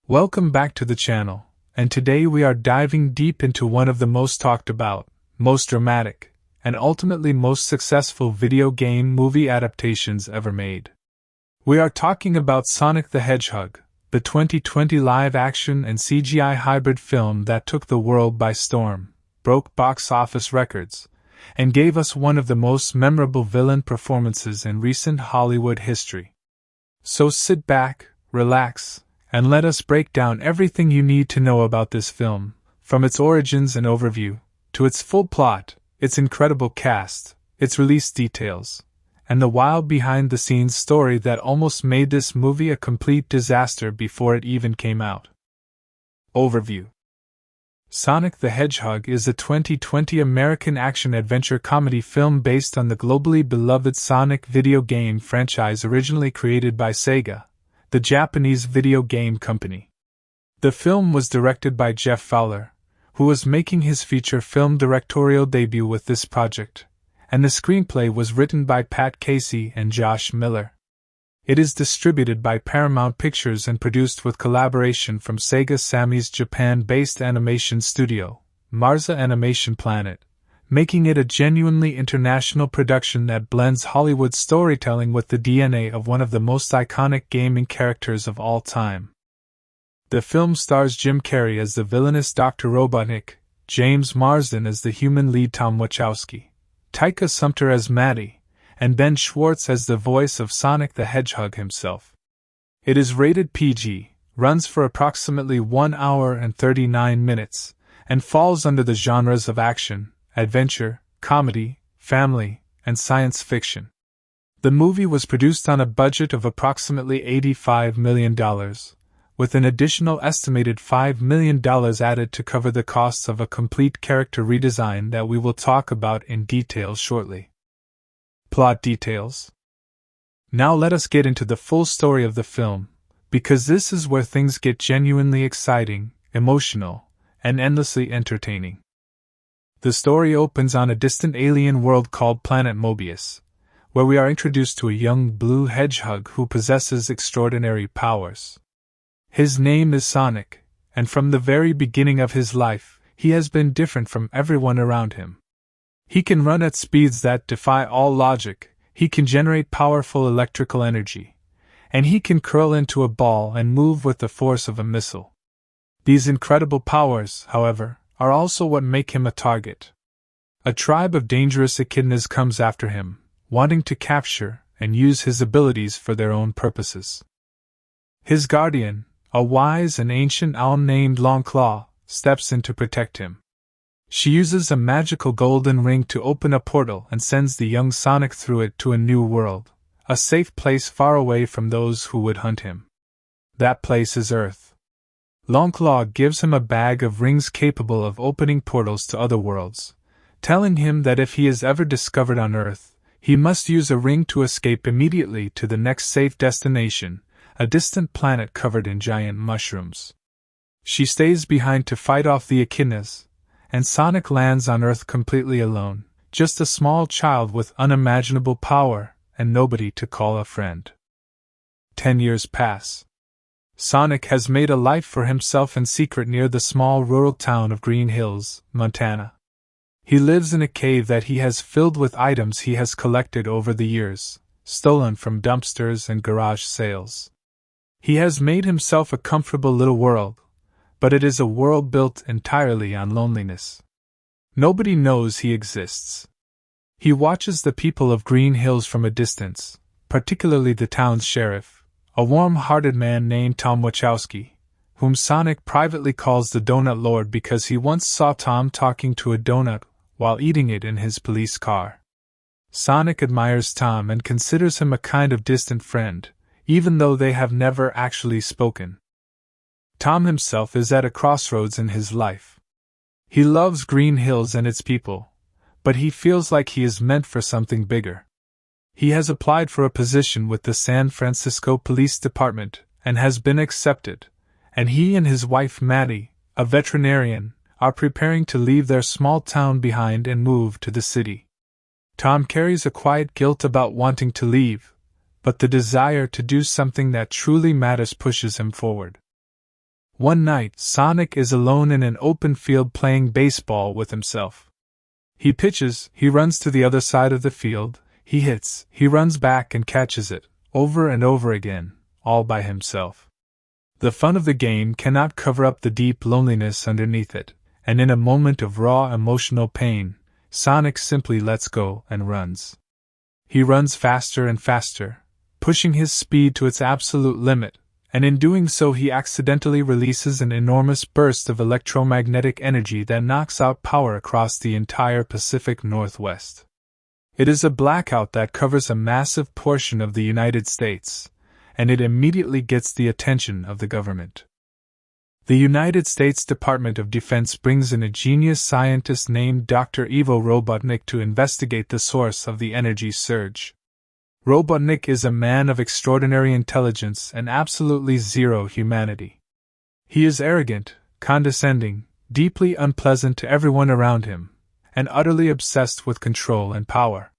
Welcome back to the channel, and today we are diving deep into one of the most talked about, most dramatic, and ultimately most successful video game movie adaptations ever made. We are talking about Sonic the Hedgehog, the 2020 live-action and CGI hybrid film that took the world by storm, broke box office records, and gave us one of the most memorable villain performances in recent Hollywood history. So sit back, relax, and let us break down everything you need to know about this film, from its origins and overview, to its full plot, its incredible cast, its release details, and the wild behind-the-scenes story that almost made this movie a complete disaster before it even came out. Overview: Sonic the Hedgehog is a 2020 American action-adventure comedy film based on the globally beloved Sonic video game franchise originally created by Sega, the Japanese video game company. The film was directed by Jeff Fowler, who was making his feature film directorial debut with this project, and the screenplay was written by Pat Casey and Josh Miller. It is distributed by Paramount Pictures and produced with collaboration from Sega Sammy's Japan-based animation studio, Marza Animation Planet, making it a genuinely international production that blends Hollywood storytelling with the DNA of one of the most iconic gaming characters of all time. The film stars Jim Carrey as the villainous Dr. Robotnik, James Marsden as the human lead Tom Wachowski, Taika Sumpter as Maddie, and Ben Schwartz as the voice of Sonic the Hedgehog himself. It is rated PG, runs for approximately 1 hour and 39 minutes, and falls under the genres of action, adventure, comedy, family, and science fiction. The movie was produced on a budget of approximately $85 million, with an additional estimated $5 million added to cover the costs of a complete character redesign that we will talk about in detail shortly. Plot details. Now let us get into the full story of the film, because this is where things get genuinely exciting, emotional, and endlessly entertaining. The story opens on a distant alien world called Planet Mobius, where we are introduced to a young blue hedgehog who possesses extraordinary powers. His name is Sonic, and from the very beginning of his life, he has been different from everyone around him. He can run at speeds that defy all logic, he can generate powerful electrical energy, and he can curl into a ball and move with the force of a missile. These incredible powers, however, are also what make him a target. A tribe of dangerous echidnas comes after him, wanting to capture and use his abilities for their own purposes. His guardian, a wise and ancient owl named Longclaw, steps in to protect him. She uses a magical golden ring to open a portal and sends the young Sonic through it to a new world, a safe place far away from those who would hunt him. That place is Earth. Longclaw gives him a bag of rings capable of opening portals to other worlds, telling him that if he is ever discovered on Earth, he must use a ring to escape immediately to the next safe destination, a distant planet covered in giant mushrooms. She stays behind to fight off the echidnas, and Sonic lands on Earth completely alone, just a small child with unimaginable power and nobody to call a friend. 10 years pass. Sonic has made a life for himself in secret near the small rural town of Green Hills, Montana. He lives in a cave that he has filled with items he has collected over the years, stolen from dumpsters and garage sales. He has made himself a comfortable little world, but it is a world built entirely on loneliness. Nobody knows he exists. He watches the people of Green Hills from a distance, particularly the town's sheriff, a warm-hearted man named Tom Wachowski, whom Sonic privately calls the Donut Lord because he once saw Tom talking to a donut while eating it in his police car. Sonic admires Tom and considers him a kind of distant friend, even though they have never actually spoken. Tom himself is at a crossroads in his life. He loves Green Hills and its people, but he feels like he is meant for something bigger. He has applied for a position with the San Francisco Police Department and has been accepted, and he and his wife Maddie, a veterinarian, are preparing to leave their small town behind and move to the city. Tom carries a quiet guilt about wanting to leave, but the desire to do something that truly matters pushes him forward. One night, Sonic is alone in an open field playing baseball with himself. He pitches, he runs to the other side of the field, he hits, he runs back and catches it, over and over again, all by himself. The fun of the game cannot cover up the deep loneliness underneath it, and in a moment of raw emotional pain, Sonic simply lets go and runs. He runs faster and faster, pushing his speed to its absolute limit, and in doing so he accidentally releases an enormous burst of electromagnetic energy that knocks out power across the entire Pacific Northwest. It is a blackout that covers a massive portion of the United States, and it immediately gets the attention of the government. The United States Department of Defense brings in a genius scientist named Dr. Ivo Robotnik to investigate the source of the energy surge. Robotnik is a man of extraordinary intelligence and absolutely zero humanity. He is arrogant, condescending, deeply unpleasant to everyone around him, and utterly obsessed with control and power.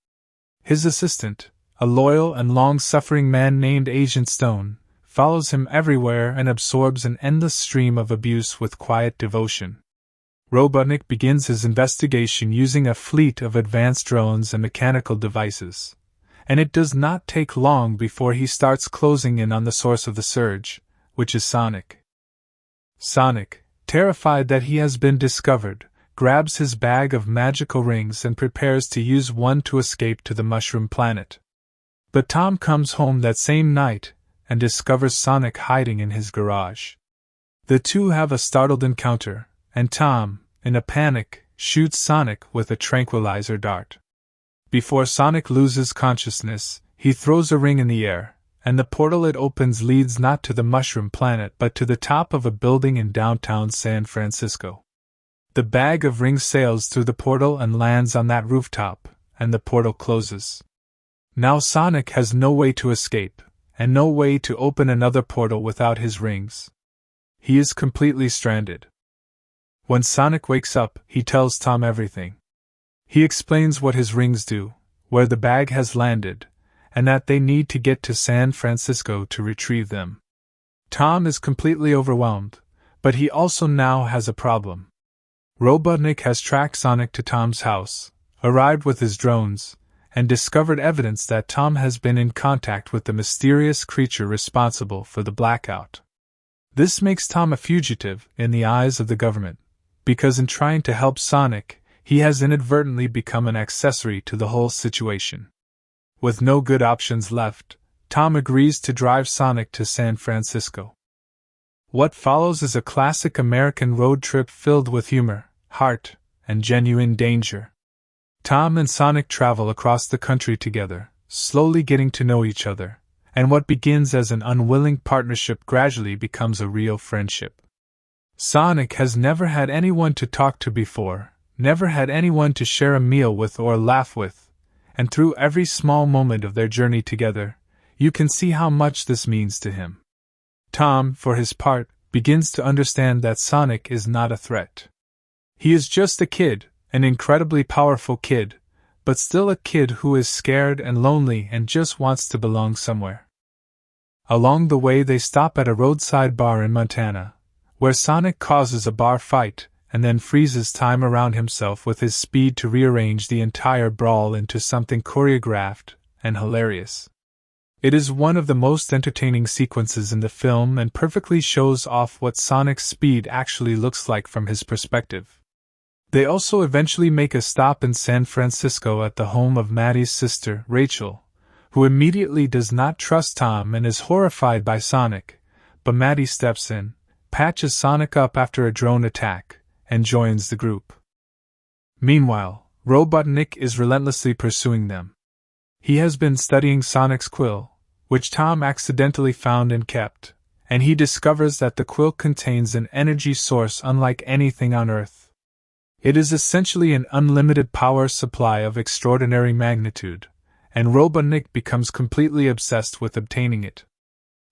His assistant, a loyal and long-suffering man named Agent Stone, follows him everywhere and absorbs an endless stream of abuse with quiet devotion. Robotnik begins his investigation using a fleet of advanced drones and mechanical devices, and it does not take long before he starts closing in on the source of the surge, which is Sonic. Sonic, terrified that he has been discovered, grabs his bag of magical rings and prepares to use one to escape to the Mushroom Planet. But Tom comes home that same night and discovers Sonic hiding in his garage. The two have a startled encounter, and Tom, in a panic, shoots Sonic with a tranquilizer dart. Before Sonic loses consciousness, he throws a ring in the air, and the portal it opens leads not to the Mushroom Planet but to the top of a building in downtown San Francisco. The bag of rings sails through the portal and lands on that rooftop, and the portal closes. Now Sonic has no way to escape, and no way to open another portal without his rings. He is completely stranded. When Sonic wakes up, he tells Tom everything. He explains what his rings do, where the bag has landed, and that they need to get to San Francisco to retrieve them. Tom is completely overwhelmed, but he also now has a problem. Robotnik has tracked Sonic to Tom's house, arrived with his drones, and discovered evidence that Tom has been in contact with the mysterious creature responsible for the blackout. This makes Tom a fugitive in the eyes of the government, because in trying to help Sonic, he has inadvertently become an accessory to the whole situation. With no good options left, Tom agrees to drive Sonic to San Francisco. What follows is a classic American road trip filled with humor, heart, and genuine danger. Tom and Sonic travel across the country together, slowly getting to know each other, and what begins as an unwilling partnership gradually becomes a real friendship. Sonic has never had anyone to talk to before, never had anyone to share a meal with or laugh with, and through every small moment of their journey together, you can see how much this means to him. Tom, for his part, begins to understand that Sonic is not a threat. He is just a kid, an incredibly powerful kid, but still a kid who is scared and lonely and just wants to belong somewhere. Along the way they stop at a roadside bar in Montana, where Sonic causes a bar fight and then freezes time around himself with his speed to rearrange the entire brawl into something choreographed and hilarious. It is one of the most entertaining sequences in the film and perfectly shows off what Sonic's speed actually looks like from his perspective. They also eventually make a stop in San Francisco at the home of Maddie's sister, Rachel, who immediately does not trust Tom and is horrified by Sonic, but Maddie steps in, patches Sonic up after a drone attack, and joins the group. Meanwhile, Robotnik is relentlessly pursuing them. He has been studying Sonic's quill, which Tom accidentally found and kept, and he discovers that the quill contains an energy source unlike anything on Earth. It is essentially an unlimited power supply of extraordinary magnitude, and Robotnik becomes completely obsessed with obtaining it.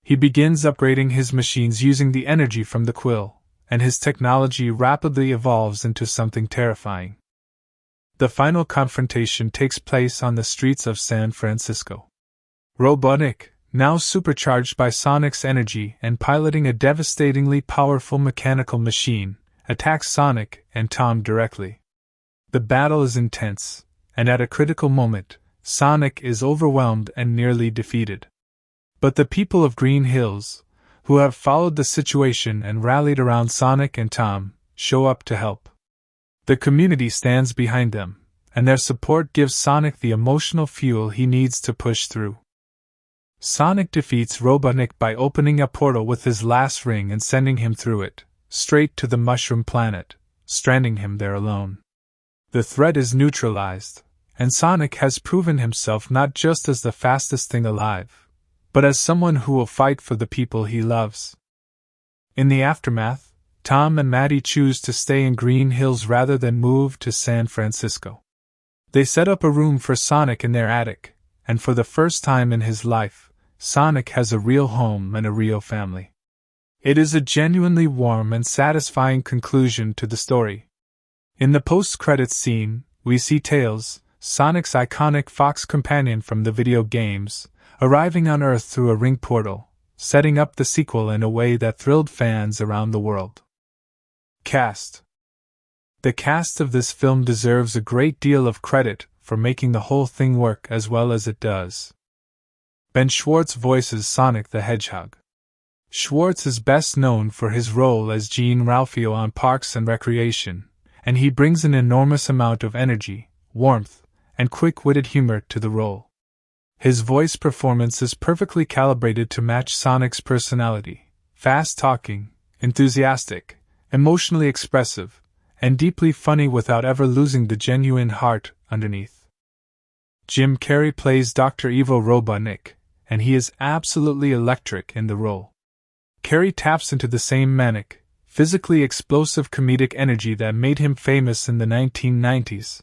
He begins upgrading his machines using the energy from the quill, and his technology rapidly evolves into something terrifying. The final confrontation takes place on the streets of San Francisco. Robotnik, now supercharged by Sonic's energy and piloting a devastatingly powerful mechanical machine, attacks Sonic and Tom directly. The battle is intense, and at a critical moment, Sonic is overwhelmed and nearly defeated. But the people of Green Hills, who have followed the situation and rallied around Sonic and Tom, show up to help. The community stands behind them, and their support gives Sonic the emotional fuel he needs to push through. Sonic defeats Robotnik by opening a portal with his last ring and sending him through it, straight to the Mushroom Planet, stranding him there alone. The threat is neutralized, and Sonic has proven himself not just as the fastest thing alive, but as someone who will fight for the people he loves. In the aftermath, Tom and Maddie choose to stay in Green Hills rather than move to San Francisco. They set up a room for Sonic in their attic, and for the first time in his life, Sonic has a real home and a real family. It is a genuinely warm and satisfying conclusion to the story. In the post-credits scene, we see Tails, Sonic's iconic fox companion from the video games, arriving on Earth through a ring portal, setting up the sequel in a way that thrilled fans around the world. Cast. The cast of this film deserves a great deal of credit for making the whole thing work as well as it does. Ben Schwartz voices Sonic the Hedgehog. Schwartz is best known for his role as Gene Ralphio on Parks and Recreation, and he brings an enormous amount of energy, warmth, and quick-witted humor to the role. His voice performance is perfectly calibrated to match Sonic's personality, fast-talking, enthusiastic, emotionally expressive, and deeply funny without ever losing the genuine heart underneath. Jim Carrey plays Dr. Ivo Robotnik, and he is absolutely electric in the role. Carrey taps into the same manic, physically explosive comedic energy that made him famous in the 1990s,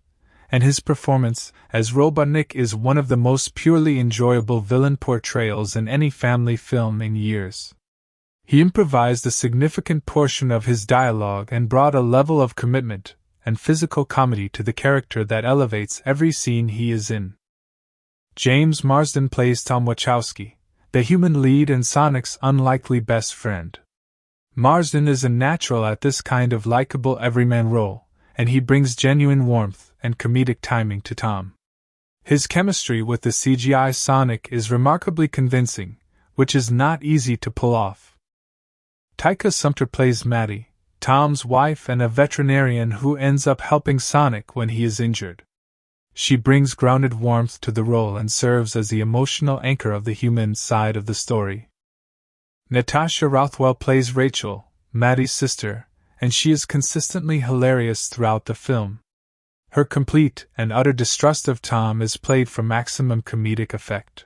and his performance as Robotnik is one of the most purely enjoyable villain portrayals in any family film in years. He improvised a significant portion of his dialogue and brought a level of commitment and physical comedy to the character that elevates every scene he is in. James Marsden plays Tom Wachowski, the human lead and Sonic's unlikely best friend. Marsden is a natural at this kind of likable everyman role, and he brings genuine warmth and comedic timing to Tom. His chemistry with the CGI Sonic is remarkably convincing, which is not easy to pull off. Taika Sumter plays Maddie, Tom's wife and a veterinarian who ends up helping Sonic when he is injured. She brings grounded warmth to the role and serves as the emotional anchor of the human side of the story. Natasha Rothwell plays Rachel, Maddie's sister, and she is consistently hilarious throughout the film. Her complete and utter distrust of Tom is played for maximum comedic effect.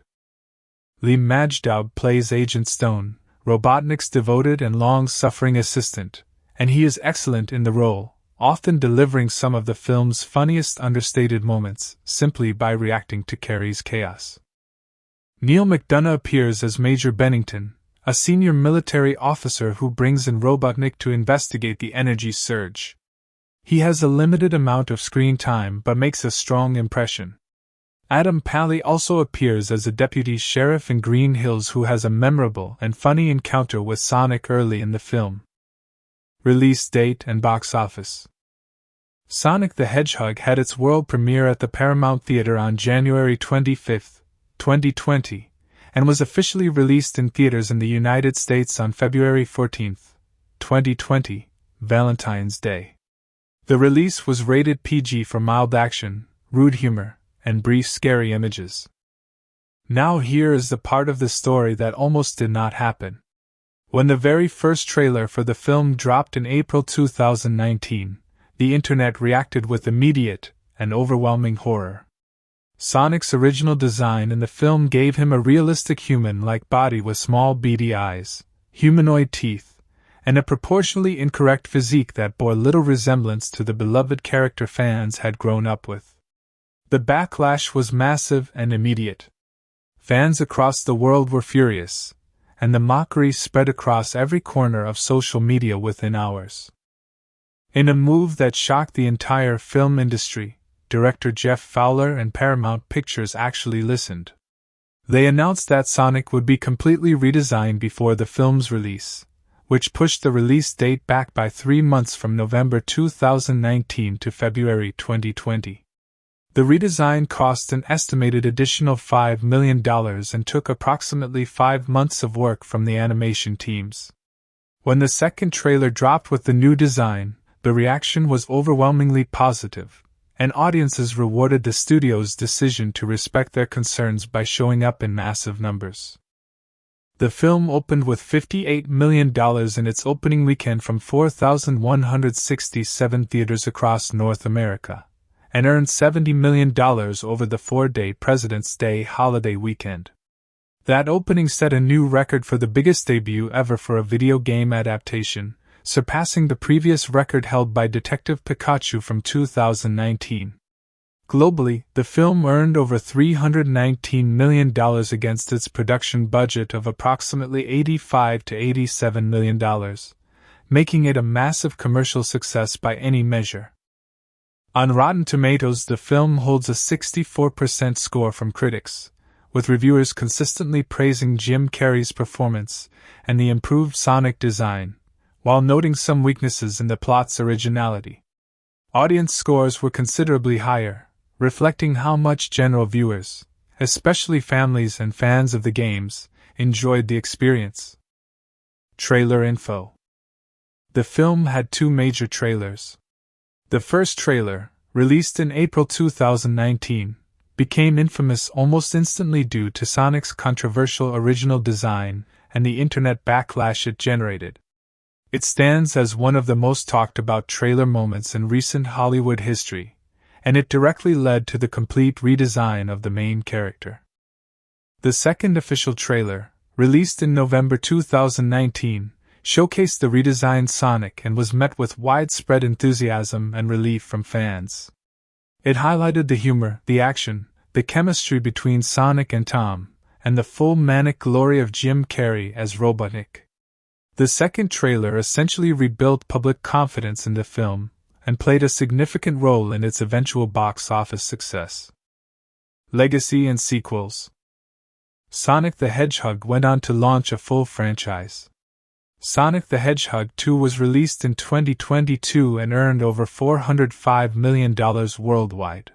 Lee Majdoub plays Agent Stone, Robotnik's devoted and long-suffering assistant, and he is excellent in the role, often delivering some of the film's funniest understated moments simply by reacting to Carrey's chaos. Neil McDonough appears as Major Bennington, a senior military officer who brings in Robotnik to investigate the energy surge. He has a limited amount of screen time but makes a strong impression. Adam Pally also appears as a deputy sheriff in Green Hills who has a memorable and funny encounter with Sonic early in the film. Release date and box office. Sonic the Hedgehog had its world premiere at the Paramount Theater on January 25, 2020, and was officially released in theaters in the United States on February 14, 2020, Valentine's Day. The release was rated PG for mild action, rude humor, and brief scary images. Now here is the part of the story that almost did not happen. When the very first trailer for the film dropped in April 2019, the internet reacted with immediate and overwhelming horror. Sonic's original design in the film gave him a realistic human-like body with small beady eyes, humanoid teeth, and a proportionally incorrect physique that bore little resemblance to the beloved character fans had grown up with. The backlash was massive and immediate. Fans across the world were furious, and the mockery spread across every corner of social media within hours. In a move that shocked the entire film industry, director Jeff Fowler and Paramount Pictures actually listened. They announced that Sonic would be completely redesigned before the film's release, which pushed the release date back by 3 months from November 2019 to February 2020. The redesign cost an estimated additional $5 million and took approximately 5 months of work from the animation teams. When the second trailer dropped with the new design, the reaction was overwhelmingly positive, and audiences rewarded the studio's decision to respect their concerns by showing up in massive numbers. The film opened with $58 million in its opening weekend from 4,167 theaters across North America, and earned $70 million over the 4-day President's Day holiday weekend. That opening set a new record for the biggest debut ever for a video game adaptation, surpassing the previous record held by Detective Pikachu from 2019. Globally, the film earned over $319 million against its production budget of approximately $85 to $87 million, making it a massive commercial success by any measure. On Rotten Tomatoes, the film holds a 64% score from critics, with reviewers consistently praising Jim Carrey's performance and the improved Sonic design, while noting some weaknesses in the plot's originality. Audience scores were considerably higher, reflecting how much general viewers, especially families and fans of the games, enjoyed the experience. Trailer info. The film had 2 major trailers. The first trailer, released in April 2019, became infamous almost instantly due to Sonic's controversial original design and the internet backlash it generated. It stands as one of the most talked about trailer moments in recent Hollywood history, and it directly led to the complete redesign of the main character. The second official trailer, released in November 2019, showcased the redesigned Sonic and was met with widespread enthusiasm and relief from fans. It highlighted the humor, the action, the chemistry between Sonic and Tom, and the full manic glory of Jim Carrey as Robotnik. The second trailer essentially rebuilt public confidence in the film and played a significant role in its eventual box office success. Legacy and sequels. Sonic the Hedgehog went on to launch a full franchise. Sonic the Hedgehog 2 was released in 2022 and earned over $405 million worldwide.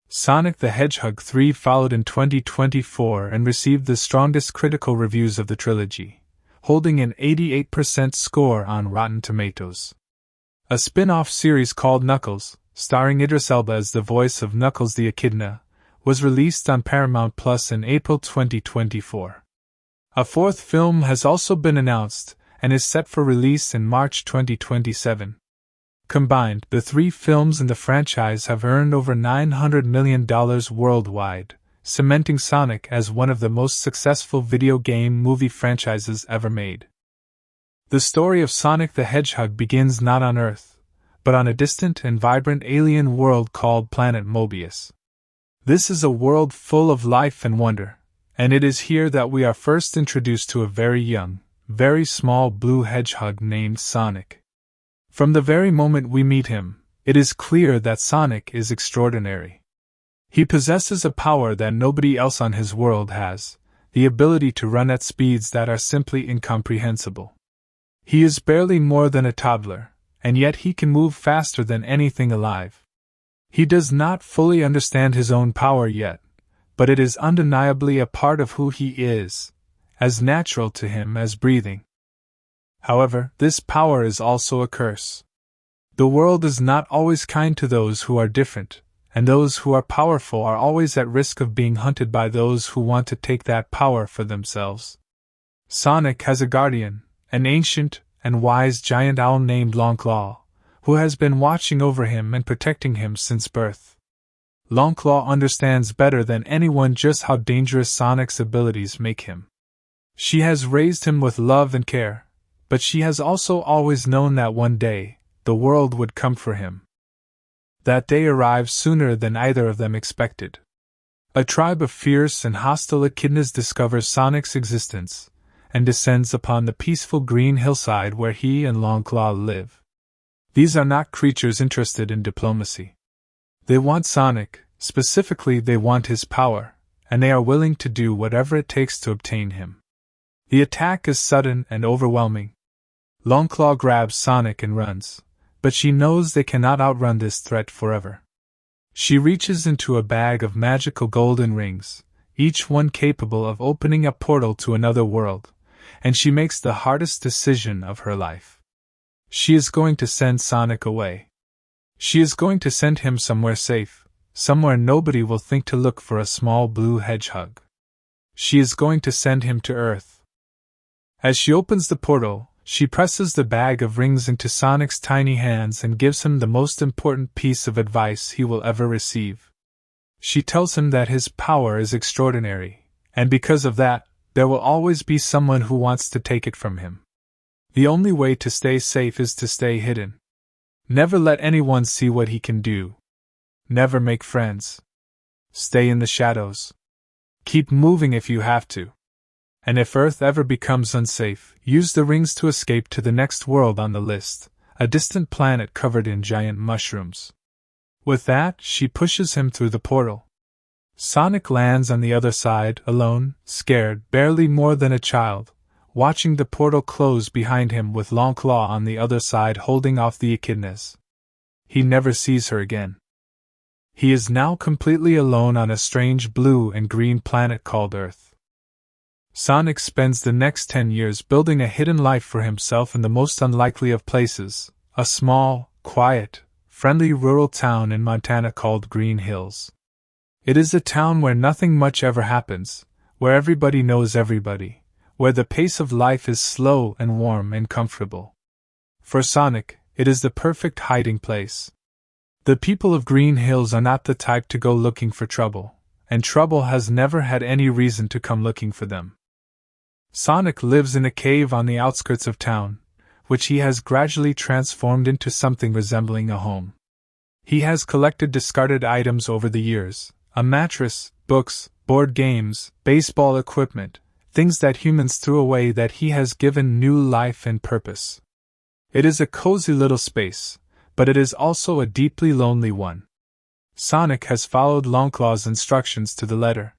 Sonic the Hedgehog 3 followed in 2024 and received the strongest critical reviews of the trilogy, holding an 88% score on Rotten Tomatoes. A spin-off series called Knuckles, starring Idris Elba as the voice of Knuckles the Echidna, was released on Paramount Plus in April 2024. A fourth film has also been announced and is set for release in March 2027. Combined, the 3 films in the franchise have earned over $900 million worldwide, cementing Sonic as one of the most successful video game movie franchises ever made. The story of Sonic the Hedgehog begins not on Earth, but on a distant and vibrant alien world called Planet Mobius. This is a world full of life and wonder, and it is here that we are first introduced to a very young, very small blue hedgehog named Sonic. From the very moment we meet him, it is clear that Sonic is extraordinary. He possesses a power that nobody else on his world has, the ability to run at speeds that are simply incomprehensible. He is barely more than a toddler, and yet he can move faster than anything alive. He does not fully understand his own power yet, but it is undeniably a part of who he is, as natural to him as breathing. However, this power is also a curse. The world is not always kind to those who are different, and those who are powerful are always at risk of being hunted by those who want to take that power for themselves. Sonic has a guardian, an ancient and wise giant owl named Longclaw, who has been watching over him and protecting him since birth. Longclaw understands better than anyone just how dangerous Sonic's abilities make him. She has raised him with love and care, but she has also always known that one day, the world would come for him. That day arrives sooner than either of them expected. A tribe of fierce and hostile echidnas discovers Sonic's existence, and descends upon the peaceful green hillside where he and Longclaw live. These are not creatures interested in diplomacy. They want Sonic, specifically they want his power, and they are willing to do whatever it takes to obtain him. The attack is sudden and overwhelming. Longclaw grabs Sonic and runs, but she knows they cannot outrun this threat forever. She reaches into a bag of magical golden rings, each one capable of opening a portal to another world, and she makes the hardest decision of her life. She is going to send Sonic away. She is going to send him somewhere safe, somewhere nobody will think to look for a small blue hedgehog. She is going to send him to Earth. As she opens the portal, she presses the bag of rings into Sonic's tiny hands and gives him the most important piece of advice he will ever receive. She tells him that his power is extraordinary, and because of that, there will always be someone who wants to take it from him. The only way to stay safe is to stay hidden. Never let anyone see what he can do. Never make friends. Stay in the shadows. Keep moving if you have to. And if Earth ever becomes unsafe, use the rings to escape to the next world on the list, a distant planet covered in giant mushrooms. With that, she pushes him through the portal. Sonic lands on the other side, alone, scared, barely more than a child, watching the portal close behind him with Longclaw on the other side holding off the echidnas. He never sees her again. He is now completely alone on a strange blue and green planet called Earth. Sonic spends the next 10 years building a hidden life for himself in the most unlikely of places, a small, quiet, friendly rural town in Montana called Green Hills. It is a town where nothing much ever happens, where everybody knows everybody, where the pace of life is slow and warm and comfortable. For Sonic, it is the perfect hiding place. The people of Green Hills are not the type to go looking for trouble, and trouble has never had any reason to come looking for them. Sonic lives in a cave on the outskirts of town, which he has gradually transformed into something resembling a home. He has collected discarded items over the years, a mattress, books, board games, baseball equipment, things that humans threw away that he has given new life and purpose. It is a cozy little space, but it is also a deeply lonely one. Sonic has followed Longclaw's instructions to the letter.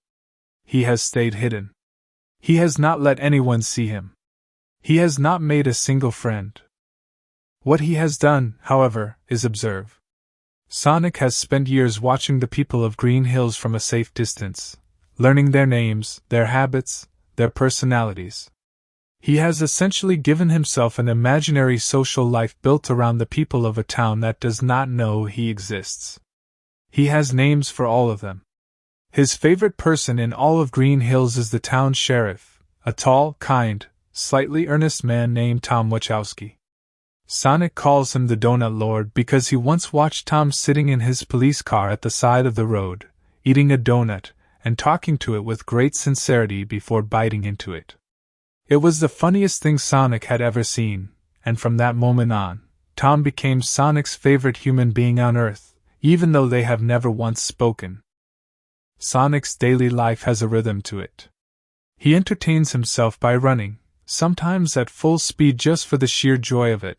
He has stayed hidden. He has not let anyone see him. He has not made a single friend. What he has done, however, is observe. Sonic has spent years watching the people of Green Hills from a safe distance, learning their names, their habits, their personalities. He has essentially given himself an imaginary social life built around the people of a town that does not know he exists. He has names for all of them. His favorite person in all of Green Hills is the town sheriff, a tall, kind, slightly earnest man named Tom Wachowski. Sonic calls him the Donut Lord because he once watched Tom sitting in his police car at the side of the road, eating a donut, and talking to it with great sincerity before biting into it. It was the funniest thing Sonic had ever seen, and from that moment on, Tom became Sonic's favorite human being on Earth, even though they have never once spoken. Sonic's daily life has a rhythm to it. He entertains himself by running, sometimes at full speed just for the sheer joy of it,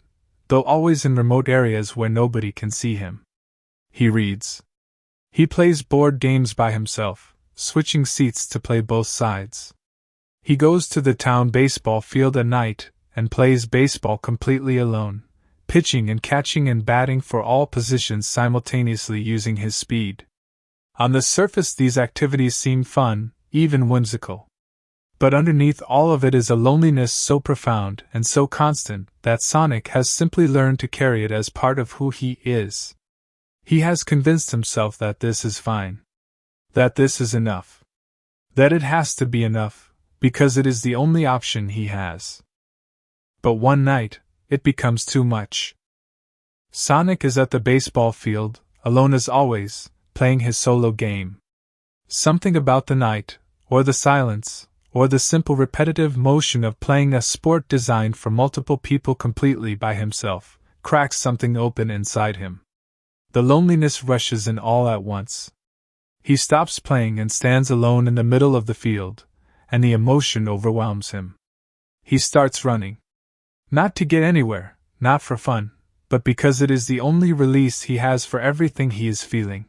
though always in remote areas where nobody can see him. He reads. He plays board games by himself, switching seats to play both sides. He goes to the town baseball field at night and plays baseball completely alone, pitching and catching and batting for all positions simultaneously using his speed. On the surface these activities seem fun, even whimsical. But underneath all of it is a loneliness so profound and so constant that Sonic has simply learned to carry it as part of who he is. He has convinced himself that this is fine. That this is enough. That it has to be enough, because it is the only option he has. But one night, it becomes too much. Sonic is at the baseball field, alone as always, playing his solo game. Something about the night, or the silence, or the simple repetitive motion of playing a sport designed for multiple people completely by himself, cracks something open inside him. The loneliness rushes in all at once. He stops playing and stands alone in the middle of the field, and the emotion overwhelms him. He starts running. Not to get anywhere, not for fun, but because it is the only release he has for everything he is feeling.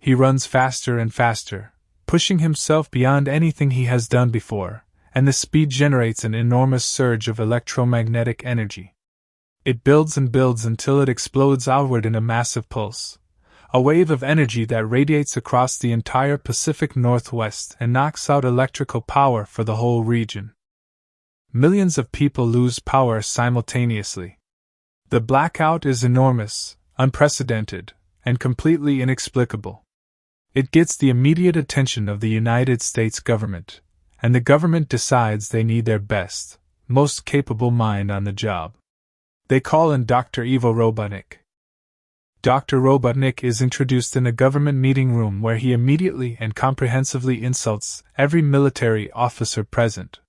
He runs faster and faster, pushing himself beyond anything he has done before, and the speed generates an enormous surge of electromagnetic energy. It builds and builds until it explodes outward in a massive pulse, a wave of energy that radiates across the entire Pacific Northwest and knocks out electrical power for the whole region. Millions of people lose power simultaneously. The blackout is enormous, unprecedented, and completely inexplicable. It gets the immediate attention of the United States government, and the government decides they need their best, most capable mind on the job. They call in Dr. Ivo Robotnik. Dr. Robotnik is introduced in a government meeting room where he immediately and comprehensively insults every military officer present.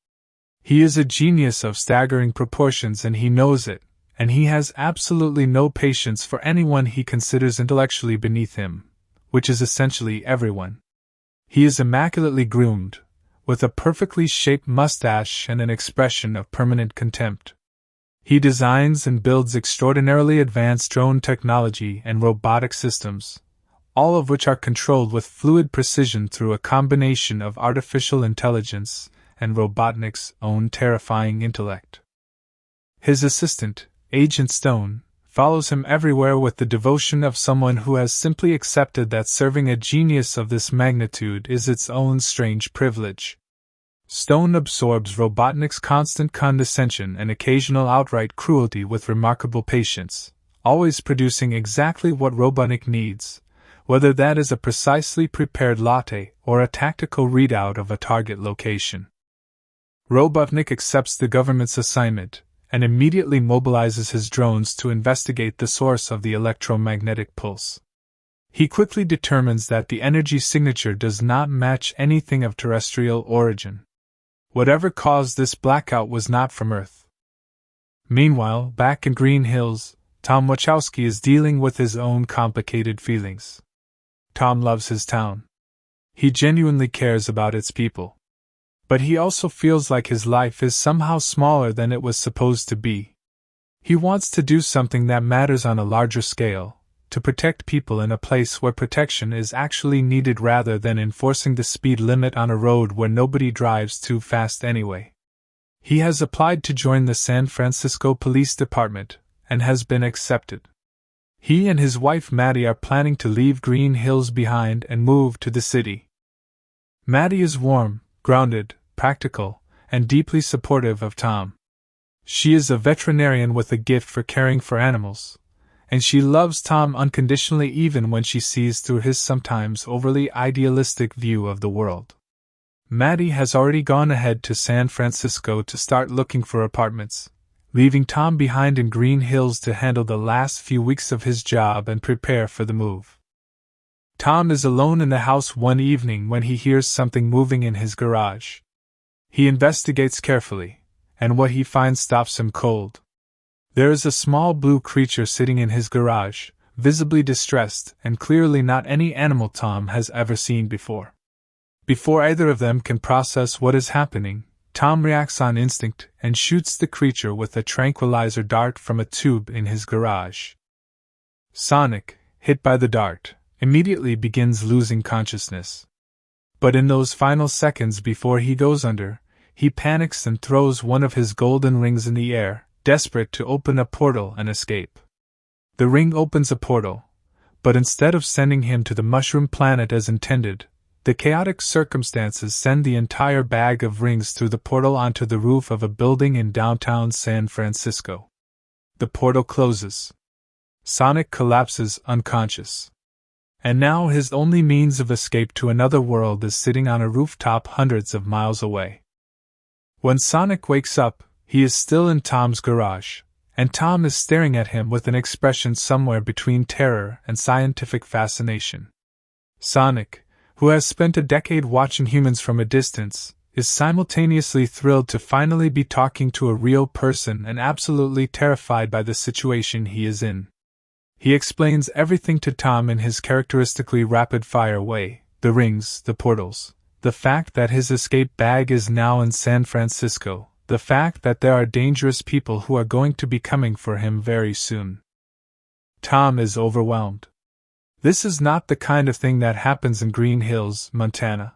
He is a genius of staggering proportions and he knows it, and he has absolutely no patience for anyone he considers intellectually beneath him, which is essentially everyone. He is immaculately groomed, with a perfectly shaped mustache and an expression of permanent contempt. He designs and builds extraordinarily advanced drone technology and robotic systems, all of which are controlled with fluid precision through a combination of artificial intelligence and Robotnik's own terrifying intellect. His assistant, Agent Stone, follows him everywhere with the devotion of someone who has simply accepted that serving a genius of this magnitude is its own strange privilege. Stone absorbs Robotnik's constant condescension and occasional outright cruelty with remarkable patience, always producing exactly what Robotnik needs, whether that is a precisely prepared latte or a tactical readout of a target location. Robotnik accepts the government's assignment and immediately mobilizes his drones to investigate the source of the electromagnetic pulse. He quickly determines that the energy signature does not match anything of terrestrial origin. Whatever caused this blackout was not from Earth. Meanwhile, back in Green Hills, Tom Wachowski is dealing with his own complicated feelings. Tom loves his town. He genuinely cares about its people. But he also feels like his life is somehow smaller than it was supposed to be. He wants to do something that matters on a larger scale, to protect people in a place where protection is actually needed rather than enforcing the speed limit on a road where nobody drives too fast anyway. He has applied to join the San Francisco Police Department, and has been accepted. He and his wife Maddie are planning to leave Green Hills behind and move to the city. Maddie is warm, grounded, practical, and deeply supportive of Tom. She is a veterinarian with a gift for caring for animals, and she loves Tom unconditionally even when she sees through his sometimes overly idealistic view of the world. Maddie has already gone ahead to San Francisco to start looking for apartments, leaving Tom behind in Green Hills to handle the last few weeks of his job and prepare for the move. Tom is alone in the house one evening when he hears something moving in his garage. He investigates carefully, and what he finds stops him cold. There is a small blue creature sitting in his garage, visibly distressed and clearly not any animal Tom has ever seen before. Before either of them can process what is happening, Tom reacts on instinct and shoots the creature with a tranquilizer dart from a tube in his garage. Sonic, hit by the dart, immediately begins losing consciousness. But in those final seconds before he goes under, he panics and throws one of his golden rings in the air, desperate to open a portal and escape. The ring opens a portal, but instead of sending him to the mushroom planet as intended, the chaotic circumstances send the entire bag of rings through the portal onto the roof of a building in downtown San Francisco. The portal closes. Sonic collapses unconscious. And now his only means of escape to another world is sitting on a rooftop hundreds of miles away. When Sonic wakes up, he is still in Tom's garage, and Tom is staring at him with an expression somewhere between terror and scientific fascination. Sonic, who has spent a decade watching humans from a distance, is simultaneously thrilled to finally be talking to a real person and absolutely terrified by the situation he is in. He explains everything to Tom in his characteristically rapid-fire way: the rings, the portals, the fact that his escape bag is now in San Francisco, the fact that there are dangerous people who are going to be coming for him very soon. Tom is overwhelmed. This is not the kind of thing that happens in Green Hills, Montana.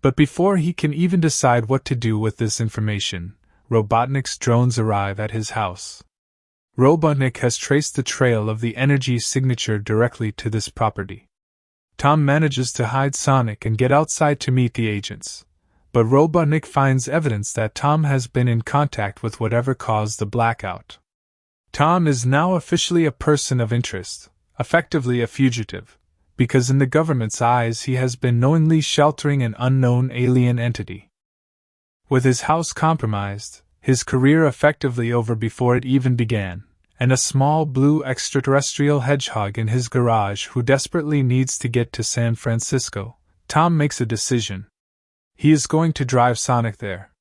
But before he can even decide what to do with this information, Robotnik's drones arrive at his house. Robotnik has traced the trail of the energy signature directly to this property. Tom manages to hide Sonic and get outside to meet the agents, but Robotnik finds evidence that Tom has been in contact with whatever caused the blackout. Tom is now officially a person of interest, effectively a fugitive, because in the government's eyes he has been knowingly sheltering an unknown alien entity. With his house compromised, his career effectively over before it even began, and a small blue extraterrestrial hedgehog in his garage who desperately needs to get to San Francisco, Tom makes a decision. He is going to drive Sonic there.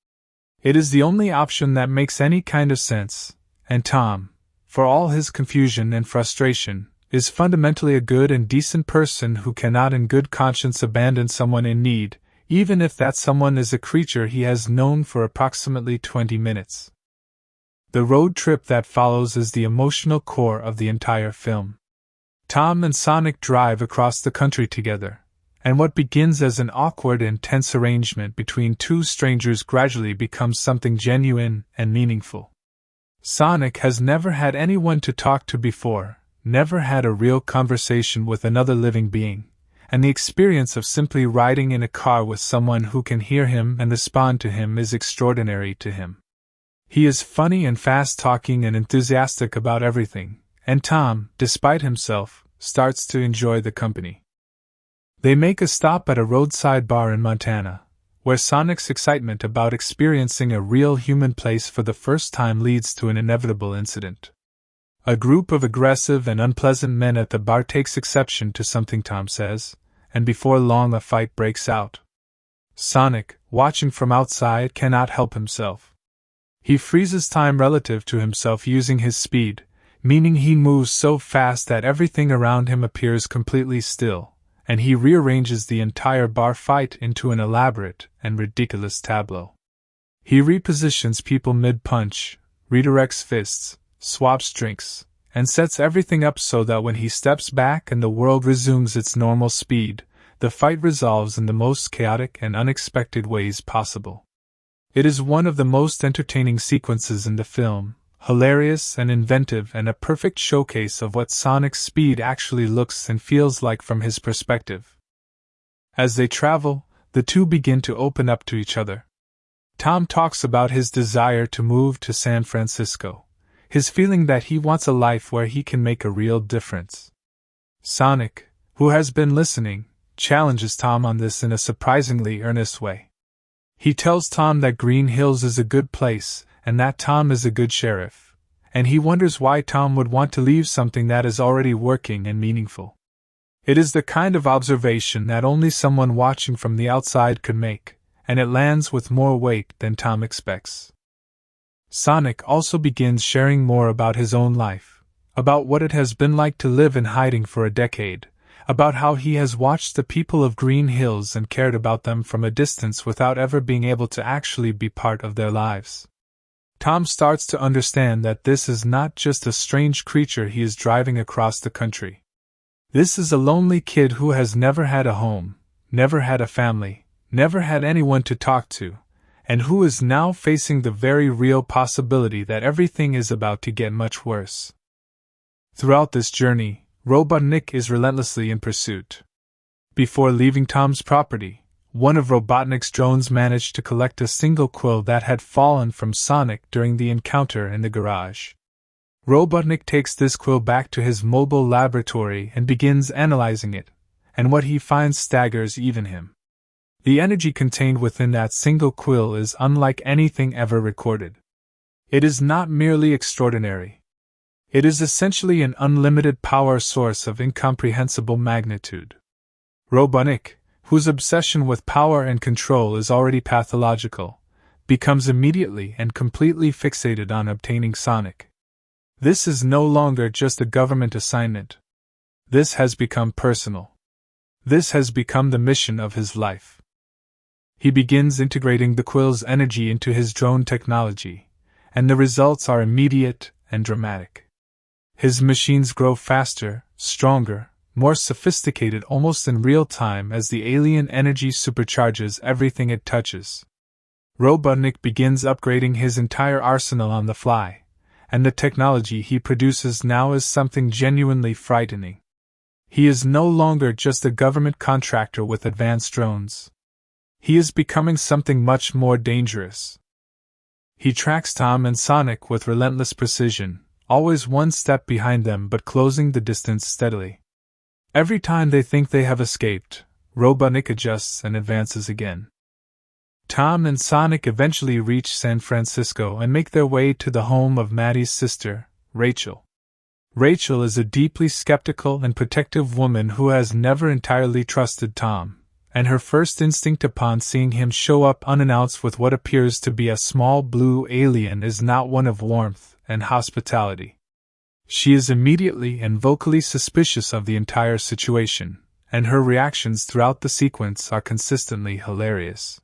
It is the only option that makes any kind of sense, and Tom, for all his confusion and frustration, is fundamentally a good and decent person who cannot in good conscience abandon someone in need, even if that someone is a creature he has known for approximately 20 minutes. The road trip that follows is the emotional core of the entire film. Tom and Sonic drive across the country together, and what begins as an awkward and tense arrangement between two strangers gradually becomes something genuine and meaningful. Sonic has never had anyone to talk to before, never had a real conversation with another living being, and the experience of simply riding in a car with someone who can hear him and respond to him is extraordinary to him. He is funny and fast-talking and enthusiastic about everything, and Tom, despite himself, starts to enjoy the company. They make a stop at a roadside bar in Montana, where Sonic's excitement about experiencing a real human place for the first time leads to an inevitable incident. A group of aggressive and unpleasant men at the bar takes exception to something Tom says, and before long a fight breaks out. Sonic, watching from outside, cannot help himself. He freezes time relative to himself using his speed, meaning he moves so fast that everything around him appears completely still, and he rearranges the entire bar fight into an elaborate and ridiculous tableau. He repositions people mid-punch, redirects fists, swaps drinks, and sets everything up so that when he steps back and the world resumes its normal speed, the fight resolves in the most chaotic and unexpected ways possible. It is one of the most entertaining sequences in the film, hilarious and inventive and a perfect showcase of what Sonic's speed actually looks and feels like from his perspective. As they travel, the two begin to open up to each other. Tom talks about his desire to move to San Francisco, his feeling that he wants a life where he can make a real difference. Sonic, who has been listening, challenges Tom on this in a surprisingly earnest way. He tells Tom that Green Hills is a good place, and that Tom is a good sheriff, and he wonders why Tom would want to leave something that is already working and meaningful. It is the kind of observation that only someone watching from the outside could make, and it lands with more weight than Tom expects. Sonic also begins sharing more about his own life, about what it has been like to live in hiding for a decade, about how he has watched the people of Green Hills and cared about them from a distance without ever being able to actually be part of their lives. Tom starts to understand that this is not just a strange creature he is driving across the country. This is a lonely kid who has never had a home, never had a family, never had anyone to talk to, and who is now facing the very real possibility that everything is about to get much worse. Throughout this journey, Robotnik is relentlessly in pursuit. Before leaving Tom's property, one of Robotnik's drones managed to collect a single quill that had fallen from Sonic during the encounter in the garage. Robotnik takes this quill back to his mobile laboratory and begins analyzing it, and what he finds staggers even him. The energy contained within that single quill is unlike anything ever recorded. It is not merely extraordinary. It is essentially an unlimited power source of incomprehensible magnitude. Robotnik, whose obsession with power and control is already pathological, becomes immediately and completely fixated on obtaining Sonic. This is no longer just a government assignment. This has become personal. This has become the mission of his life. He begins integrating the quill's energy into his drone technology, and the results are immediate and dramatic. His machines grow faster, stronger, more sophisticated almost in real time as the alien energy supercharges everything it touches. Robotnik begins upgrading his entire arsenal on the fly, and the technology he produces now is something genuinely frightening. He is no longer just a government contractor with advanced drones. He is becoming something much more dangerous. He tracks Tom and Sonic with relentless precision, always one step behind them but closing the distance steadily. Every time they think they have escaped, Robotnik adjusts and advances again. Tom and Sonic eventually reach San Francisco and make their way to the home of Maddie's sister, Rachel. Rachel is a deeply skeptical and protective woman who has never entirely trusted Tom, and her first instinct upon seeing him show up unannounced with what appears to be a small blue alien is not one of warmth and hospitality. She is immediately and vocally suspicious of the entire situation, and her reactions throughout the sequence are consistently hilarious.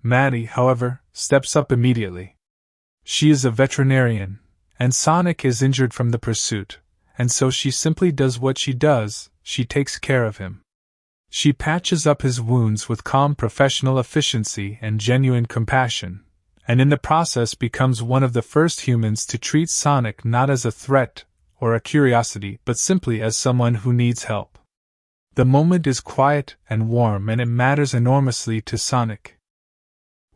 Maddie, however, steps up immediately. She is a veterinarian, and Sonic is injured from the pursuit, and so she simply does what she does, she takes care of him. She patches up his wounds with calm professional efficiency and genuine compassion, and in the process becomes one of the first humans to treat Sonic not as a threat or a curiosity but simply as someone who needs help. The moment is quiet and warm and it matters enormously to Sonic.